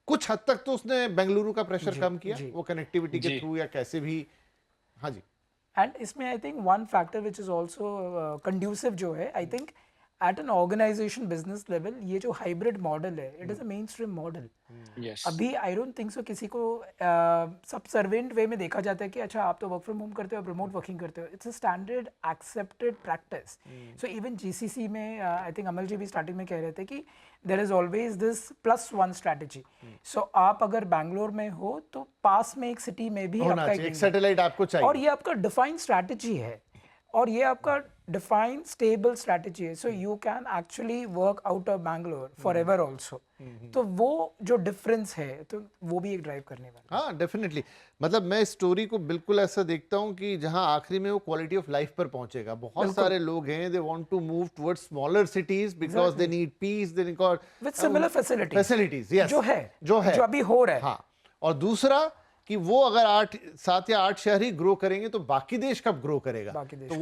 कुछ हद तक तो उसने बेंगलुरु का प्रेशर कम किया, वो कनेक्टिविटी के थ्रू या कैसे भी। हाँ जी। एंड इसमें I think one factor which is also conducive जो है, I think at an organisation business level, ये जो हाइब्रिड मॉडल है, it is a mainstream model. अभी आई डोंट थिंक सो किसी को सब सर्वेंट वे में देखा जाता है कि अच्छा आप तो वर्क फ्रॉम होम करते हो, आप रिमोट वर्किंग करते हो। It's a standard accepted practice. So even GCC में आई थिंक अमल जी भी स्टार्टिंग में कह रहे थे कि there is always this +1 strategy. So आप अगर बैंगलोर में हो तो पास में एक सिटी में भी आपका एक सैटेलाइट आपको चाहिए, और ये आपका डिफाइंड स्ट्रैटेजी है, और ये आपका डिफाइंड स्टेबल स्ट्रैटेजी है। So you can actually work out of Bangalore for ever also. तो वो जो डिफरेंस है, तो वो भी एक ड्राइव करने वाला। हाँ डेफिनेटली। मतलब मैं इस स्टोरी को बिल्कुल ऐसा देखता हूँ कि जहाँ आखिरी में वो क्वालिटी ऑफ लाइफ पर पहुंचेगा। बहुत सारे लोग हैं, they want to move towards smaller cities because they need peace, they need with similar facilities, yes, जो अभी हो रहा है। हाँ, और दूसरा कि वो अगर 7 या 8 शहर ही ग्रो करेंगे तो बाकी देश कब ग्रो करेगा? तो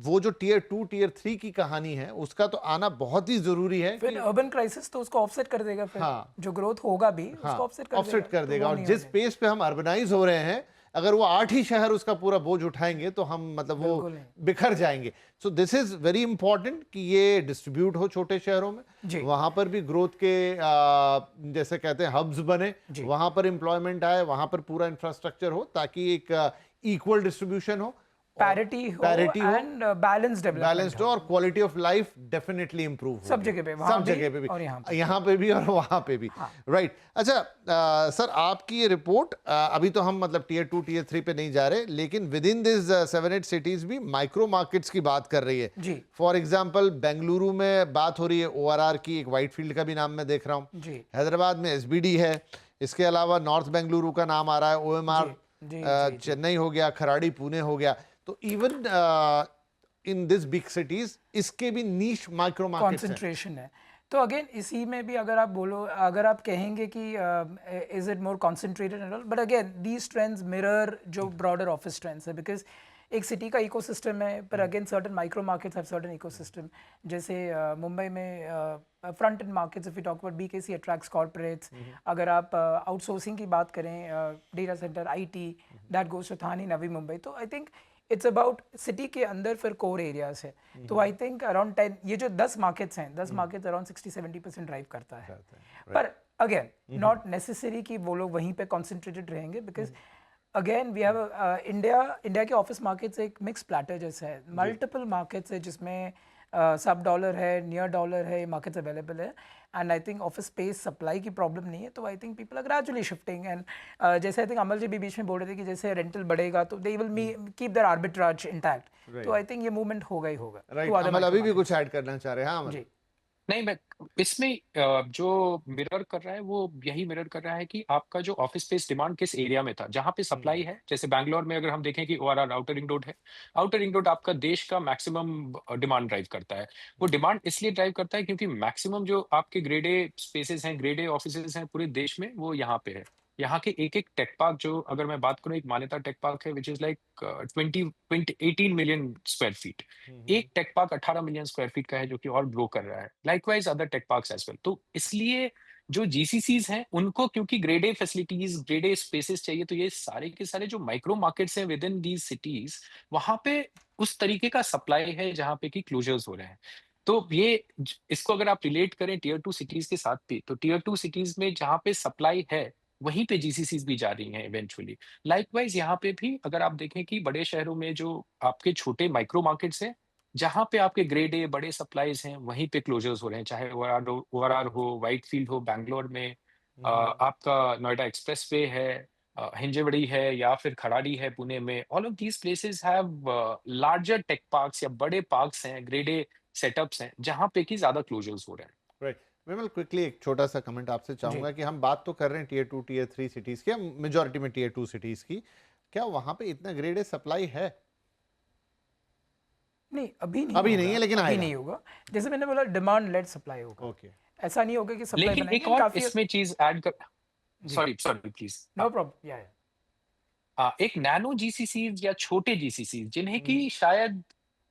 वो जो टियर 2 टियर 3 की कहानी है, उसका तो आना बहुत ही जरूरी है। फिर अर्बन क्राइसिस तो उसको ऑफसेट कर देगा। फिर जो ग्रोथ होगा भी उसको ऑफसेट कर देगा। और जिस पेस पे हम अर्बनाइज हो रहे हैं, अगर वो 8 ही शहर उसका पूरा बोझ उठाएंगे तो हम मतलब वो बिल्कुल नहीं। बिखर जाएंगे। So this is very important कि ये डिस्ट्रीब्यूट हो छोटे शहरों में, जी। वहां पर भी ग्रोथ के जैसे कहते हैं हब्स बने, जी। वहां पर एम्प्लॉयमेंट आए, वहां पर पूरा इंफ्रास्ट्रक्चर हो ताकि एक इक्वल डिस्ट्रीब्यूशन हो, पैरिटी हो एंड बैलेंस डेवलपमेंट बैलेंस्ड हो और quality of life definitely improve हो सब जगह पे, वहाँ सब भी जगह पे भी, और यहाँ पे। यहाँ पे भी और वहां पे भी। हाँ। राइट। अच्छा सर, आपकी ये रिपोर्ट अभी तो हम मतलब टियर 2 टियर 3 पे नहीं जा रहे, लेकिन विद इन दिस 7-8 सिटीज भी माइक्रो मार्केट्स की बात कर रही है। जी। फॉर एग्जांपल बेंगलुरु में बात हो रही है ORR की, एक व्हाइटफील्ड का भी नाम मैं देख रहा हूँ। जी। हैदराबाद में SBD है, इसके अलावा नॉर्थ बेंगलुरु का नाम आ रहा है, OMR जी, जी, चेन्नई हो गया, खराड़ी पुणे हो गया। तो even in this big cities इसके भी नीश माइक्रो मार्केट्स हैं। कंसंट्रेशन है। तो अगेन इसी में भी अगर आप बोलो, अगर आप कहेंगे कि is it more concentrated and all, but again these trends mirror जो ब्रॉडर ऑफिस ट्रेंड्स है, बिकॉज एक सिटी का इकोसिस्टम है, पर again certain micro markets have certain ecosystem. जैसे मुंबई में front end markets, if you talk about BKC attracts corporates, अगर आप आउटसोर्सिंग की बात करें, data centre IT, that goes to Thane, Navi Mumbai. तो I think it's about city के अंदर फिर कोर एरियाज है। तो आई थिंक अराउंड 10, ये जो 10 मार्केट्स हैं, 10 मार्केट्स अराउंड 60-70% ड्राइव करता है। पर अगेन नॉट नेसेसरी कि वो लोग वहीं पे कॉन्सेंट्रेटेड रहेंगे, because again we have India के ऑफिस मार्केट्स एक मिक्स प्लेटर जैसा है, मल्टीपल मार्केट्स है जिसमें सब डॉलर है, नियर डॉलर है, मार्केट्स अवेलेबल है। And I think office space supply की प्रॉब्लम नहीं है, तो I think people are gradually shifting. And जैसे आई थिंक अमल जी भी बीच में बोल रहे थे कि जैसे रेंटल बढ़ेगा तो they will keep their arbitrage intact. तो आई थिंक ये मूवमेंट होगा ही होगा। राइट। अमल अभी भी कुछ ऐड करना चाह रहे हैं? हाँ अमल। जी। नहीं, मैं इसमें जो मिरर कर रहा है वो यही मिरर कर रहा है कि आपका जो ऑफिस स्पेस डिमांड किस एरिया में था, जहां पे सप्लाई है। जैसे बैंगलोर में अगर हम देखें कि ORR आउटर रिंग रोड है, आउटर रिंग रोड आपका देश का मैक्सिमम डिमांड ड्राइव करता है। वो डिमांड इसलिए ड्राइव करता है क्योंकि मैक्सिमम जो आपके ग्रेड ए स्पेसेस हैं, ग्रेड ए ऑफिसेज हैं पूरे देश में, वो यहाँ पे है। यहाँ के एक एक टेक पार्क, जो अगर मैं बात करूँ, एक मान्यता टेक पार्क है which is like 18 million square feet. एक tech park 18 million square feet का है, जो कि और ग्रो कर रहा है। Likewise other tech parks as well. तो इसलिए जो GCCs हैं उनको क्योंकि grade A facilities, grade A spaces चाहिए, तो ये सारे के सारे जो माइक्रो मार्केट्स हैं विद इन दीज सिटीज, वहां पे उस तरीके का सप्लाई है जहां पे कि क्लोजर्स हो रहे हैं। तो ये इसको अगर आप रिलेट करें टियर 2 सिटीज के साथ भी, तो टियर 2 सिटीज में जहां पे सप्लाई है वहीं पे GCCs भी जा रही हैं इवेंचुअली। लाइकवाइज यहाँ पे भी अगर आप देखें कि बड़े शहरों में जो आपके छोटे माइक्रो मार्केट्स हैं, जहां पे आपके ग्रेड ए बड़े सप्लाईज हैं, वहीं पे क्लोजर्स हो रहे हैं। चाहे ORR हो, व्हाइटफील्ड हो बैंगलोर में, आपका नोएडा एक्सप्रेस वे है, हिंजवड़ी है, या फिर खराड़ी है पुणे में। All of these places have larger tech parks या बड़े पार्क्स हैं, ग्रेड ए सेटअप्स हैं, जहां पे कि ज्यादा क्लोजर्स हो रहे हैं। राइट। विमल, क्विकली एक छोटा सा कमेंट आपसे चाहूंगा कि हम बात तो कर रहे हैं टियर 2 टियर 3 सिटीज की, मेजॉरिटी में टियर 2 सिटीज की, क्या वहां पे इतना ग्रेड ए सप्लाई है? नहीं, अभी नहीं है, लेकिन अभी आएगा। नहीं होगा। जैसे मैंने बोला, डिमांड लेड सप्लाई होगा। ओके। ऐसा नहीं होगा कि सप्लाई लेकिन एक बनाएंगे और काफी। इसमें चीज ऐड कर, सॉरी प्लीज। No problem. या एक नैनो GCCs या छोटे GCCs जिन्हें कि शायद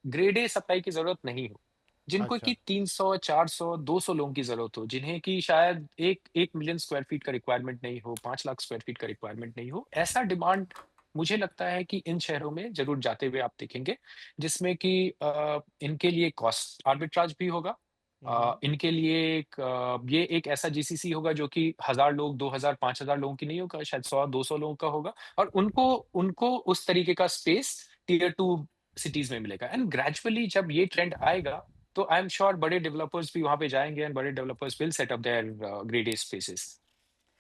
ग्रेड ए सप्लाई की जरूरत नहीं हो, जिनको अच्छा। कि 300, 400, 200 लोगों की जरूरत हो, जिन्हें कि शायद 1 मिलियन स्क्वायर फीट का रिक्वायरमेंट नहीं हो, 5 लाख स्क्वायर फीट का रिक्वायरमेंट नहीं हो, ऐसा डिमांड मुझे लगता है कि इन शहरों में जरूर जाते हुए आप देखेंगे, जिसमें कि इनके लिए कॉस्ट आर्बिट्राज भी होगा। इनके लिए ये एक ऐसा GCC होगा जो कि 1000 लोग, 2000, 5000 लोगों की नहीं होगा, शायद 100-200 लोगों का होगा, और उनको उनको उस तरीके का स्पेस टियर 2 सिटीज में मिलेगा। एंड ग्रेजुअली जब ये ट्रेंड आएगा, तो आई एम श्योर बड़े डेवलपर्स भी वहां पे जाएंगे, एंड बड़े developers will set up their grade A spaces.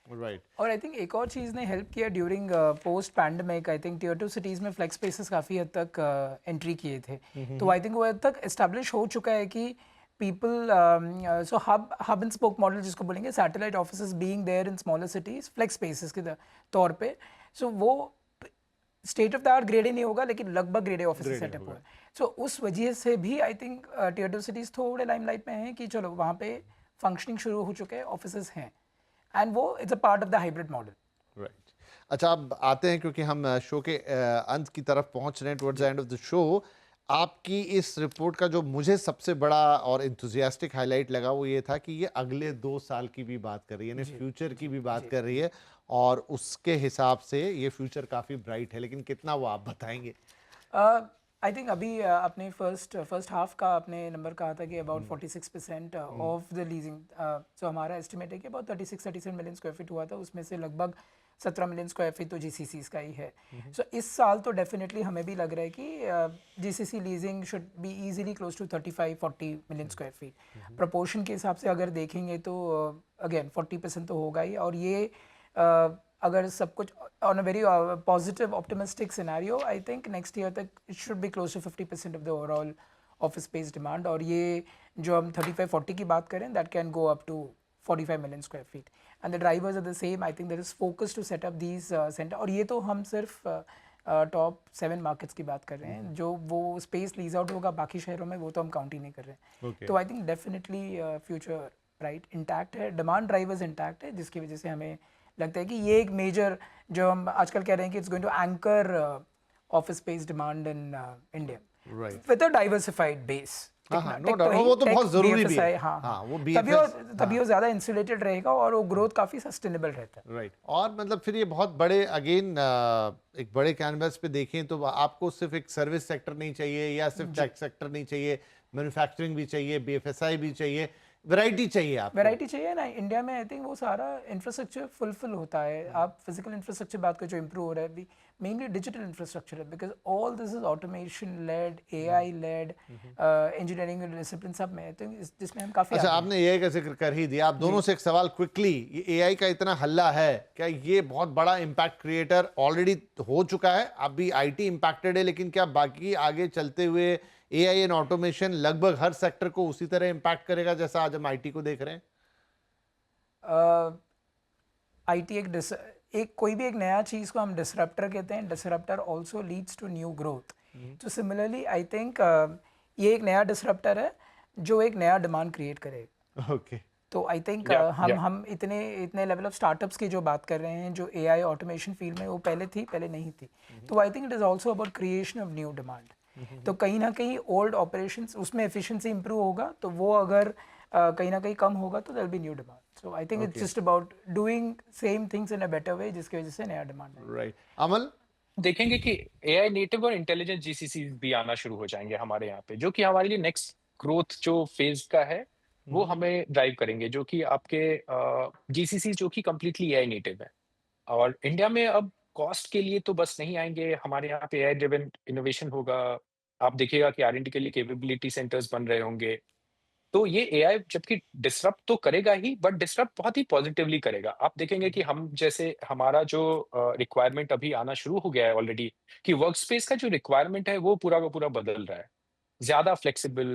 Right. और आई थिंक एक और चीज़ ने हेल्प किया during post pandemic. I think tier 2 cities में फ्लेक्स स्पेसेस काफ़ी हद तक एंट्री किए थे। तो आई थिंक वो हद तक एस्टेब्लिश हो चुका है कि people, so hub and spoke model जिसको बोलेंगे, satellite offices being there in smaller cities flex spaces के तौर पे। सो वो state of the art grade नहीं होगा, लेकिन लगभग ग्रेड ऑफिस सेटअप हुआ है। सो उस वजह से भी आई थिंक टियर 2 सिटीज़ थोड़े लाइमलाइट में हैं कि चलो वहाँ पे फंक्शनिंग शुरू हो चुके हैं, ऑफिसेज हैं, एंड वो it's a part of the hybrid model. Right. अच्छा, अब आते हैं क्योंकि हम शो के अंत की तरफ पहुंच रहे हैं, towards the end of the show. आपकी इस रिपोर्ट का जो मुझे सबसे बड़ा और इंथुजियास्टिक हाईलाइट लगा वो ये था कि ये अगले 2 साल की भी बात कर रही है, यानी फ्यूचर की भी बात कर रही है, और उसके हिसाब से ये फ्यूचर काफ़ी ब्राइट है, लेकिन कितना वो आप बताएंगे? आई थिंक अभी आपने फर्स्ट हाफ का आपने नंबर कहा था कि अबाउट 46% ऑफ द लीजिंग, सो हमारा एस्टिमेट है कि अबाउट 36-37 मिलियन स्क्वायर फीट हुआ था, उसमें से लगभग 17 मिलियन स्क्वायर फीट तो जीसीसीज का ही है। सो इस साल तो डेफिनेटली हमें भी लग रहा है कि GCC leasing should be easily close to 35-40 million square feet. Proportion के हिसाब से अगर देखेंगे तो अगेन 40% तो होगा ही, और ये अगर सब कुछ on a very positive optimistic scenario, I think next year तक it should be close to 50% of the overall office space demand. और ये जो हम 35-40 की बात करें, that can go up to 45 million square feet, and the drivers are the same. I think there is focus to set up these centre, और ये तो हम सिर्फ टॉप 7 मार्केट्स की बात कर रहे हैं। जो वो स्पेस लीज आउट होगा बाकी शहरों में, वो तो हम काउंट ही नहीं कर रहे हैं। Okay. तो I think definitely future right intact है, डिमांड ड्राइवर्स इंटैक्ट है, जिसकी वजह से हमें लगता है कि ये एक मेजर, जो हम आजकल कह रहे हैं कि it's going to anchor office space demand in India right. With a diversified base. हाँ, no doubt, वो तो बहुत जरूरी भी है। हाँ, हाँ, वो तभी वो ज़्यादा इंसुलेटेड रहेगा और वो ग्रोथ काफ़ी सस्टेनेबल रहता है। राइट। और मतलब फिर ये बहुत बड़े अगेन एक बड़े कैनवस पे देखें तो आपको सिर्फ एक सर्विस सेक्टर नहीं चाहिए, या सिर्फ टेक सेक्टर नहीं चाहिए, मैन्युफैक्चरिंग भी चाहिए, बीएफएसआई भी चाहिए, वैरायटी चाहिए आपको। वैरायटी चाहिए ना इंडिया में। आई थिंक वो सारा इंफ्रास्ट्रक्चर फुलफिल होता है। आप फिजिकल इंफ्रास्ट्रक्चर बात करें जो इंप्रूव हो रहा है, अभी मेनली डिजिटल इंफ्रास्ट्रक्चर है, because all this is automation led, AI led, engineering discipline सब में। आई थिंक जिसमें हम काफ़ी अच्छा, आपने एआई का जिक्र कर ही दिया, आप दोनों से एक सवाल क्विकली, ये एआई का इतना हल्ला है, क्या ये बहुत बड़ा इम्पैक्ट क्रिएटर ऑलरेडी हो चुका है? अभी आईटी इम्पैक्टेड है, लेकिन क्या बाकी आगे चलते हुए एआई एंड ऑटोमेशन लगभग हर सेक्टर को उसी तरह इम्पैक्ट करेगा जैसा आज हम आईटी को देख रहे हैं? आईटी एक कोई भी एक नया चीज़ को हम डिसरप्टर कहते हैं। Disruptor also leads to new growth. तो सिमिलरली आई थिंक ये एक नया डिसरप्टर है जो एक नया डिमांड क्रिएट करेगा। ओके। तो आई थिंक Yeah. हम इतने लेवल ऑफ स्टार्टअप्स की जो बात कर रहे हैं, जो एआई ऑटोमेशन फील्ड में, वो पहले नहीं थी। तो I think it is also about creation of new demand. तो कहीं ना कहीं ओल्ड ऑपरेशंस, उसमें एफिशिएंसी इंप्रूव होगा, तो वो अगर कहीं ना कहीं कम होगा तो there be new demand. So I think it's just about doing same things in a better way, जिसकी वजह से नया डिमांड है। राइट। अमल? देखेंगे कि एआई नेटिव और इंटेलिजेंट जीसीसी भी आना शुरू हो जाएंगे हमारे यहाँ पे, जो कि हमारे लिए नेक्स्ट ग्रोथ जो फेज का है वो हमें ड्राइव करेंगे, जो कि आपके जीसीसी जो कि कंप्लीटली एआई नेटिव है। और इंडिया में अब कॉस्ट के लिए तो बस नहीं आएंगे, हमारे यहाँ पे एआई ड्रिवन इनोवेशन होगा। आप देखिएगा कि आर&डी के लिए कैपेबिलिटी सेंटर्स बन रहे होंगे। तो ये एआई जबकि डिसरप्ट तो करेगा ही, बट डिसरप्ट बहुत ही पॉजिटिवली करेगा। आप देखेंगे कि हम जैसे हमारा जो रिक्वायरमेंट अभी आना शुरू हो गया है ऑलरेडी, कि वर्क स्पेस का जो रिक्वायरमेंट है वो पूरा का पूरा बदल रहा है। ज़्यादा फ्लेक्सिबल,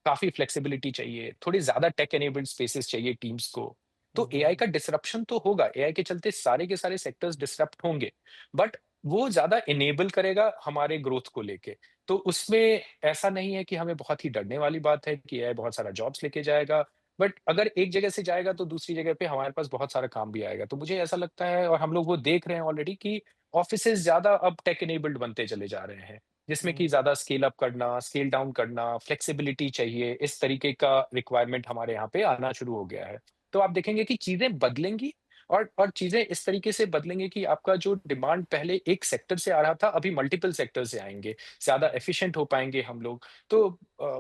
काफ़ी फ्लेक्सिबिलिटी चाहिए, थोड़ी ज़्यादा टेक एनेबल्ड स्पेसेस चाहिए टीम्स को। तो एआई का डिसरप्शन तो होगा, एआई के चलते सारे के सारे सेक्टर्स डिसरप्ट होंगे, बट वो ज़्यादा इनेबल करेगा हमारे ग्रोथ को लेके। तो उसमें ऐसा नहीं है कि हमें बहुत ही डरने वाली बात है कि एआई बहुत सारा जॉब्स लेके जाएगा, बट अगर एक जगह से जाएगा तो दूसरी जगह पे हमारे पास बहुत सारा काम भी आएगा। तो मुझे ऐसा लगता है, और हम लोग वो देख रहे हैं ऑलरेडी, कि ऑफिसेज़ ज़्यादा अब टेक इनेबल्ड बनते चले जा रहे हैं, जिसमें कि ज़्यादा स्केल अप करना, स्केल डाउन करना, फ्लेक्सिबिलिटी चाहिए, इस तरीके का रिक्वायरमेंट हमारे यहाँ पे आना शुरू हो गया है। तो आप देखेंगे कि चीज़ें बदलेंगी, और चीज़ें इस तरीके से बदलेंगे कि आपका जो डिमांड पहले एक सेक्टर से आ रहा था, अभी मल्टीपल सेक्टर से आएँगे, ज़्यादा एफिशिएंट हो पाएँगे हम लोग। तो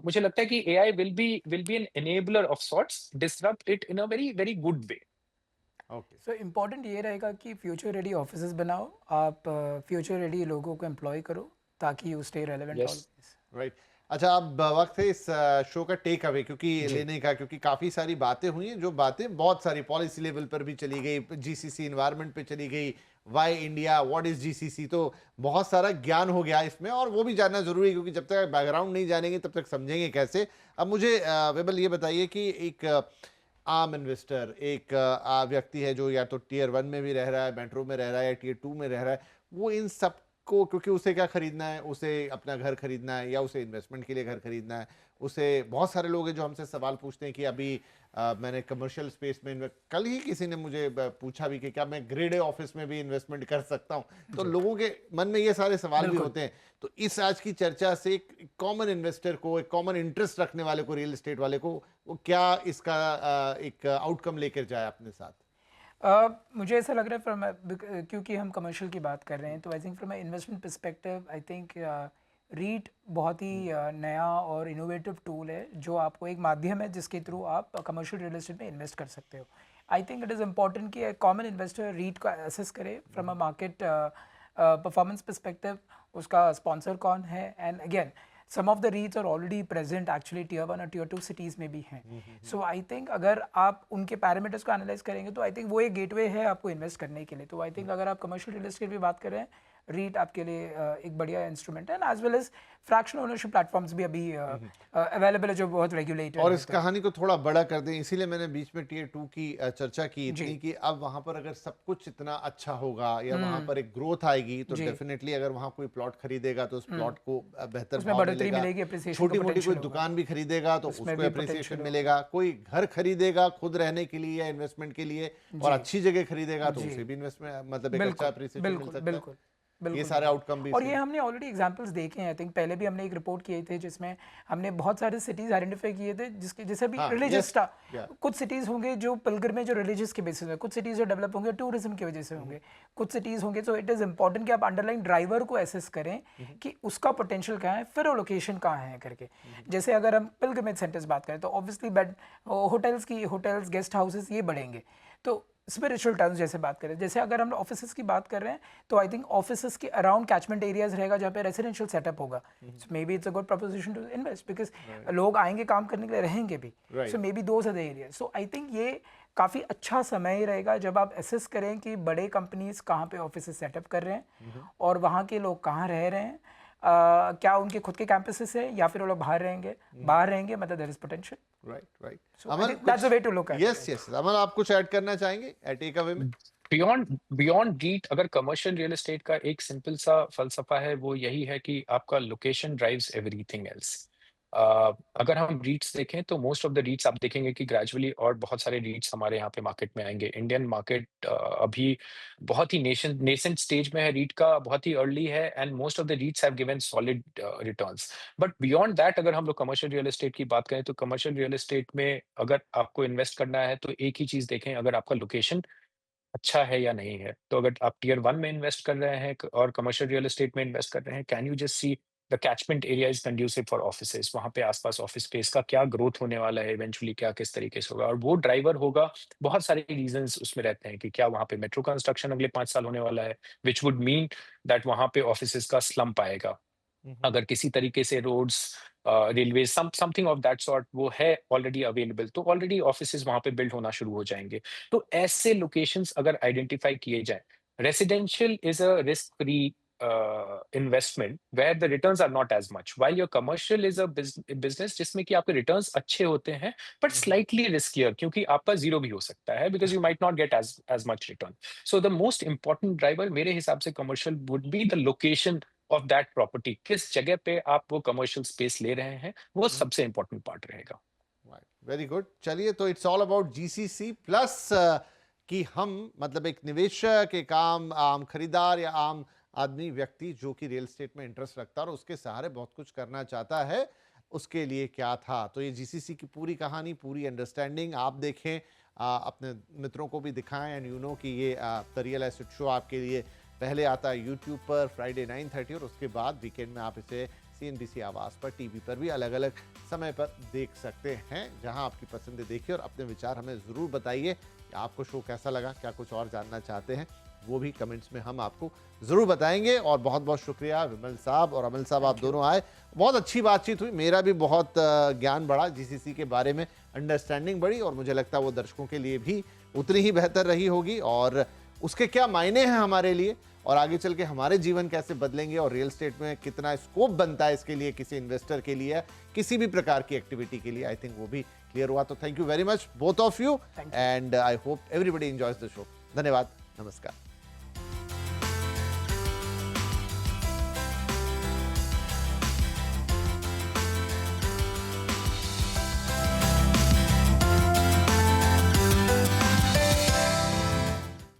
मुझे लगता है कि AI will be an enabler of sorts, disrupt it in a very, very good way. Okay. So important ये रहेगा कि फ्यूचर रेडी ऑफिसेज बनाओ, आप फ्यूचर रेडी लोगों को एम्प्लॉय करो, ताकि you stay relevant yes. Always. Right. अच्छा, अब वक्त है इस शो का टेक अवे क्योंकि जी। लेने का, क्योंकि काफ़ी सारी बातें हुई हैं, जो बातें बहुत सारी पॉलिसी लेवल पर भी चली गई, जीसीसी इन्वायरमेंट पे चली गई, why India, what is GCC, तो बहुत सारा ज्ञान हो गया इसमें, और वो भी जानना जरूरी है क्योंकि जब तक बैकग्राउंड नहीं जानेंगे तब तक समझेंगे कैसे। अब मुझे विमल ये बताइए कि एक आम इन्वेस्टर, एक व्यक्ति है जो या तो टियर 1 में भी रह रहा है, मेट्रो में रह रहा है, या टियर 2 में रह रहा है, वो इन सब को, क्योंकि उसे क्या खरीदना है, उसे अपना घर खरीदना है या उसे इन्वेस्टमेंट के लिए घर खरीदना है, उसे बहुत सारे लोग हैं जो हमसे सवाल पूछते हैं कि अभी मैंने कमर्शियल स्पेस में कल ही किसी ने मुझे पूछा भी कि क्या मैं ग्रेड ए ऑफिस में भी इन्वेस्टमेंट कर सकता हूं, तो लोगों के मन में ये सारे सवाल भी होते हैं। तो इस आज की चर्चा से एक कॉमन इन्वेस्टर को, एक कॉमन इंटरेस्ट रखने वाले को, रियल एस्टेट वाले को, वो क्या इसका एक आउटकम लेकर जाए अपने साथ? मुझे ऐसा लग रहा है फ्रॉम क्योंकि हम कमर्शियल की बात कर रहे हैं, तो I think from investment perspective I think REIT बहुत ही नया और इनोवेटिव टूल है, जो आपको एक माध्यम है जिसके थ्रू आप कमर्शियल रियल एस्टेट में इन्वेस्ट कर सकते हो. आई थिंक इट इज़ इम्पॉर्टेंट कि कॉमन इन्वेस्टर रीट को असेस करे from a market performance perspective, उसका स्पॉन्सर कौन है, and again some of the REITs are already present actually tier 1 और tier 2 cities में भी हैं. So I think अगर आप उनके पैरामीटर्स को एनालाइज करेंगे तो आई थिंक वो एक गेटवे है आपको इन्वेस्ट करने के लिए. तो आई थिंक अगर आप कमर्शियल रियल एस्टेट की बात कर रहे हैं, रीट आपके लिए एक बढ़िया इंस्ट्रूमेंट है, as well as fraction ownership platforms भी अभी अवेलेबल है जो बहुत रेगुलेटेड और है. इस कहानी को थोड़ा बड़ा कर दें, इसीलिए मैंने बीच में टियर 2 की चर्चा की इतनी कि अब वहां पर अगर सब कुछ इतना अच्छा होगा या वहां पर एक ग्रोथ आएगी तो डेफिनेटली अगर वहां कोई प्लॉट खरीदेगा तो उस प्लॉट को बेहतर उसमें भाव बढ़ोतरी मिलेगा. मिलेगी, appreciation छोटी का मोटी कोई potential होगा. दुकान भी खरीदेगा तो उसमें उसको भी अप्रिसिएशन potential मिलेगा. कोई घर खरीदेगा खुद रहने के लिए या इन्वेस्टमेंट के लिए और अच्छी जगह खरीदेगा तो जी. उसे भी इन्वेस्टमेंट मतलब एक अच्छा अप्रिसिएशन मिल बिल्कुल सकता बिल्कुल है. ये बिल्कुल. सारे आउटकम भी और इसमें- ये हमने ऑलरेडी एग्जांपल्स देखे हैं. आई थिंक पहले भी हमने एक रिपोर्ट किए थे जिसमें हमने बहुत सारे सिटीज आइडेंटिफाई किए थे जिसके जैसे भी हाँ, रिलीजियस yes, था. yeah. कुछ सिटीज होंगे जो पिलग्रिमेज और रिलीजियस के बेसिस में, कुछ सिटीज जो डेवलप होंगे टूरिज्म की वजह से होंगे, कुछ सिटीज होंगे. तो इट इज इंपॉर्टेंट कि आप अंडरलाइन ड्राइवर को एसेस करें कि उसका पोटेंशियल क्या है, फिर वो लोकेशन कहाँ है करके. जैसे अगर हम पिलग्रिमेज सेंटर्स बात करें तो obviously bed hotels guest houses ये बढ़ेंगे. तो स्पिरिचुअल टर्म्स जैसे बात करें, जैसे अगर हम ऑफिसेस की बात कर रहे हैं तो आई थिंक ऑफिसेस के अराउंड कैचमेंट एरियाज रहेगा जहाँ पे रेसिडेंशियल सेटअप होगा. Maybe it's a good proposition to invest because लोग आएंगे काम करने के लिए, रहेंगे भी. So maybe those are the areas. So I think ये काफ़ी अच्छा समय रहेगा जब आप एसेस करें कि बड़े कंपनीज कहाँ पे ऑफिसेस सेटअप कर रहे हैं और वहाँ के लोग कहाँ रह रहे हैं. क्या उनके खुद के कैंपसेस है या फिर वो लोग बाहर रहेंगे मतलब there is potential. Right. Aman, that's the way to look at. Yes Aman, आप कुछ ऐड करना चाहेंगे टेक अवे में? बियॉन्ड रीट अगर कमर्शियल रियल एस्टेट का एक सिंपल सा फलसफा है वो यही है कि आपका लोकेशन ड्राइव्स एवरीथिंग एल्स. अगर हम रीट्स देखें तो मोस्ट ऑफ द रीट्स आप देखेंगे कि ग्रेजुअली और बहुत सारे रीट्स हमारे यहाँ पे मार्केट में आएंगे. इंडियन मार्केट अभी बहुत ही नेसेंट स्टेज में है रीट का, बहुत ही अर्ली है, and most of the रीट्स have given solid returns. But beyond that अगर हम लोग कमर्शियल रियल एस्टेट की बात करें तो कमर्शियल रियल एस्टेट में अगर आपको इन्वेस्ट करना है तो एक ही चीज देखें, अगर आपका लोकेशन अच्छा है या नहीं है. तो अगर आप टियर 1 में इन्वेस्ट कर रहे हैं और कमर्शियल रियल एस्टेट में इन्वेस्ट कर रहे हैं, can you just see the catchment area is conducive for offices. वहाँ पे आसपास ऑफिस स्पेस का क्या ग्रोथ होने वाला है, इवेंचुअली क्या किस तरीके से होगा, और वो ड्राइवर होगा. बहुत सारे रीजंस उसमें रहते हैं कि क्या वहाँ पे मेट्रो कंस्ट्रक्शन अगले 5 साल होने वाला है, विच वुड मीन दैट वहाँ पे ऑफिसेज का स्लम्प आएगा. अगर किसी तरीके से roads railway something of that sort वो है ऑलरेडी अवेलेबल तो ऑलरेडी ऑफिसेज वहां पे बिल्ड होना शुरू हो जाएंगे. तो ऐसे लोकेशंस अगर आइडेंटिफाई किए जाए, residential is a risk free investment where the returns are not as much, while your commercial is a business जिसमें कि आपके रिटर्न्स अच्छे होते हैं बट स्लाइटली रिस्कियर, क्योंकि आपका जीरो भी हो सकता है because you might not get as much return. So the most important driver मेरे हिसाब से commercial would be the location of that property. किस जगह पे आप वो कमर्शियल स्पेस ले रहे हैं वो सबसे इंपॉर्टेंट पार्ट रहेगा. Very good. चलिए, तो it's all about GCC plus कि हम मतलब एक निवेशक, एक आम खरीदार या आम आदमी व्यक्ति जो कि रियल एस्टेट में इंटरेस्ट रखता है और उसके सहारे बहुत कुछ करना चाहता है, उसके लिए क्या था. तो ये जीसीसी की पूरी कहानी, पूरी अंडरस्टैंडिंग आप देखें, अपने मित्रों को भी दिखाएं, एंड यू नो कि ये द रियल एसेट शो आपके लिए पहले आता है यूट्यूब पर फ्राइडे 9:30 और उसके बाद वीकेंड में आप इसे CNBC आवाज़ पर टीवी पर भी अलग अलग समय पर देख सकते हैं. जहां आपकी पसंद देखिए और अपने विचार हमें ज़रूर बताइए कि आपको शो कैसा लगा, क्या कुछ और जानना चाहते हैं, वो भी कमेंट्स में हम आपको ज़रूर बताएंगे. और बहुत बहुत शुक्रिया विमल साहब और अमल साहब, आप दोनों आए. बहुत अच्छी बातचीत हुई, मेरा भी बहुत ज्ञान बढ़ा, जीसीसी के बारे में अंडरस्टैंडिंग बढ़ी, और मुझे लगता है वो दर्शकों के लिए भी उतनी ही बेहतर रही होगी. और उसके क्या मायने हैं हमारे लिए और आगे चल के हमारे जीवन कैसे बदलेंगे और रियल एस्टेट में कितना स्कोप बनता है इसके लिए, किसी इन्वेस्टर के लिए, किसी भी प्रकार की एक्टिविटी के लिए, आई थिंक वो भी क्लियर हुआ. तो thank you very much both of you, and I hope everybody enjoys the show. धन्यवाद, नमस्कार.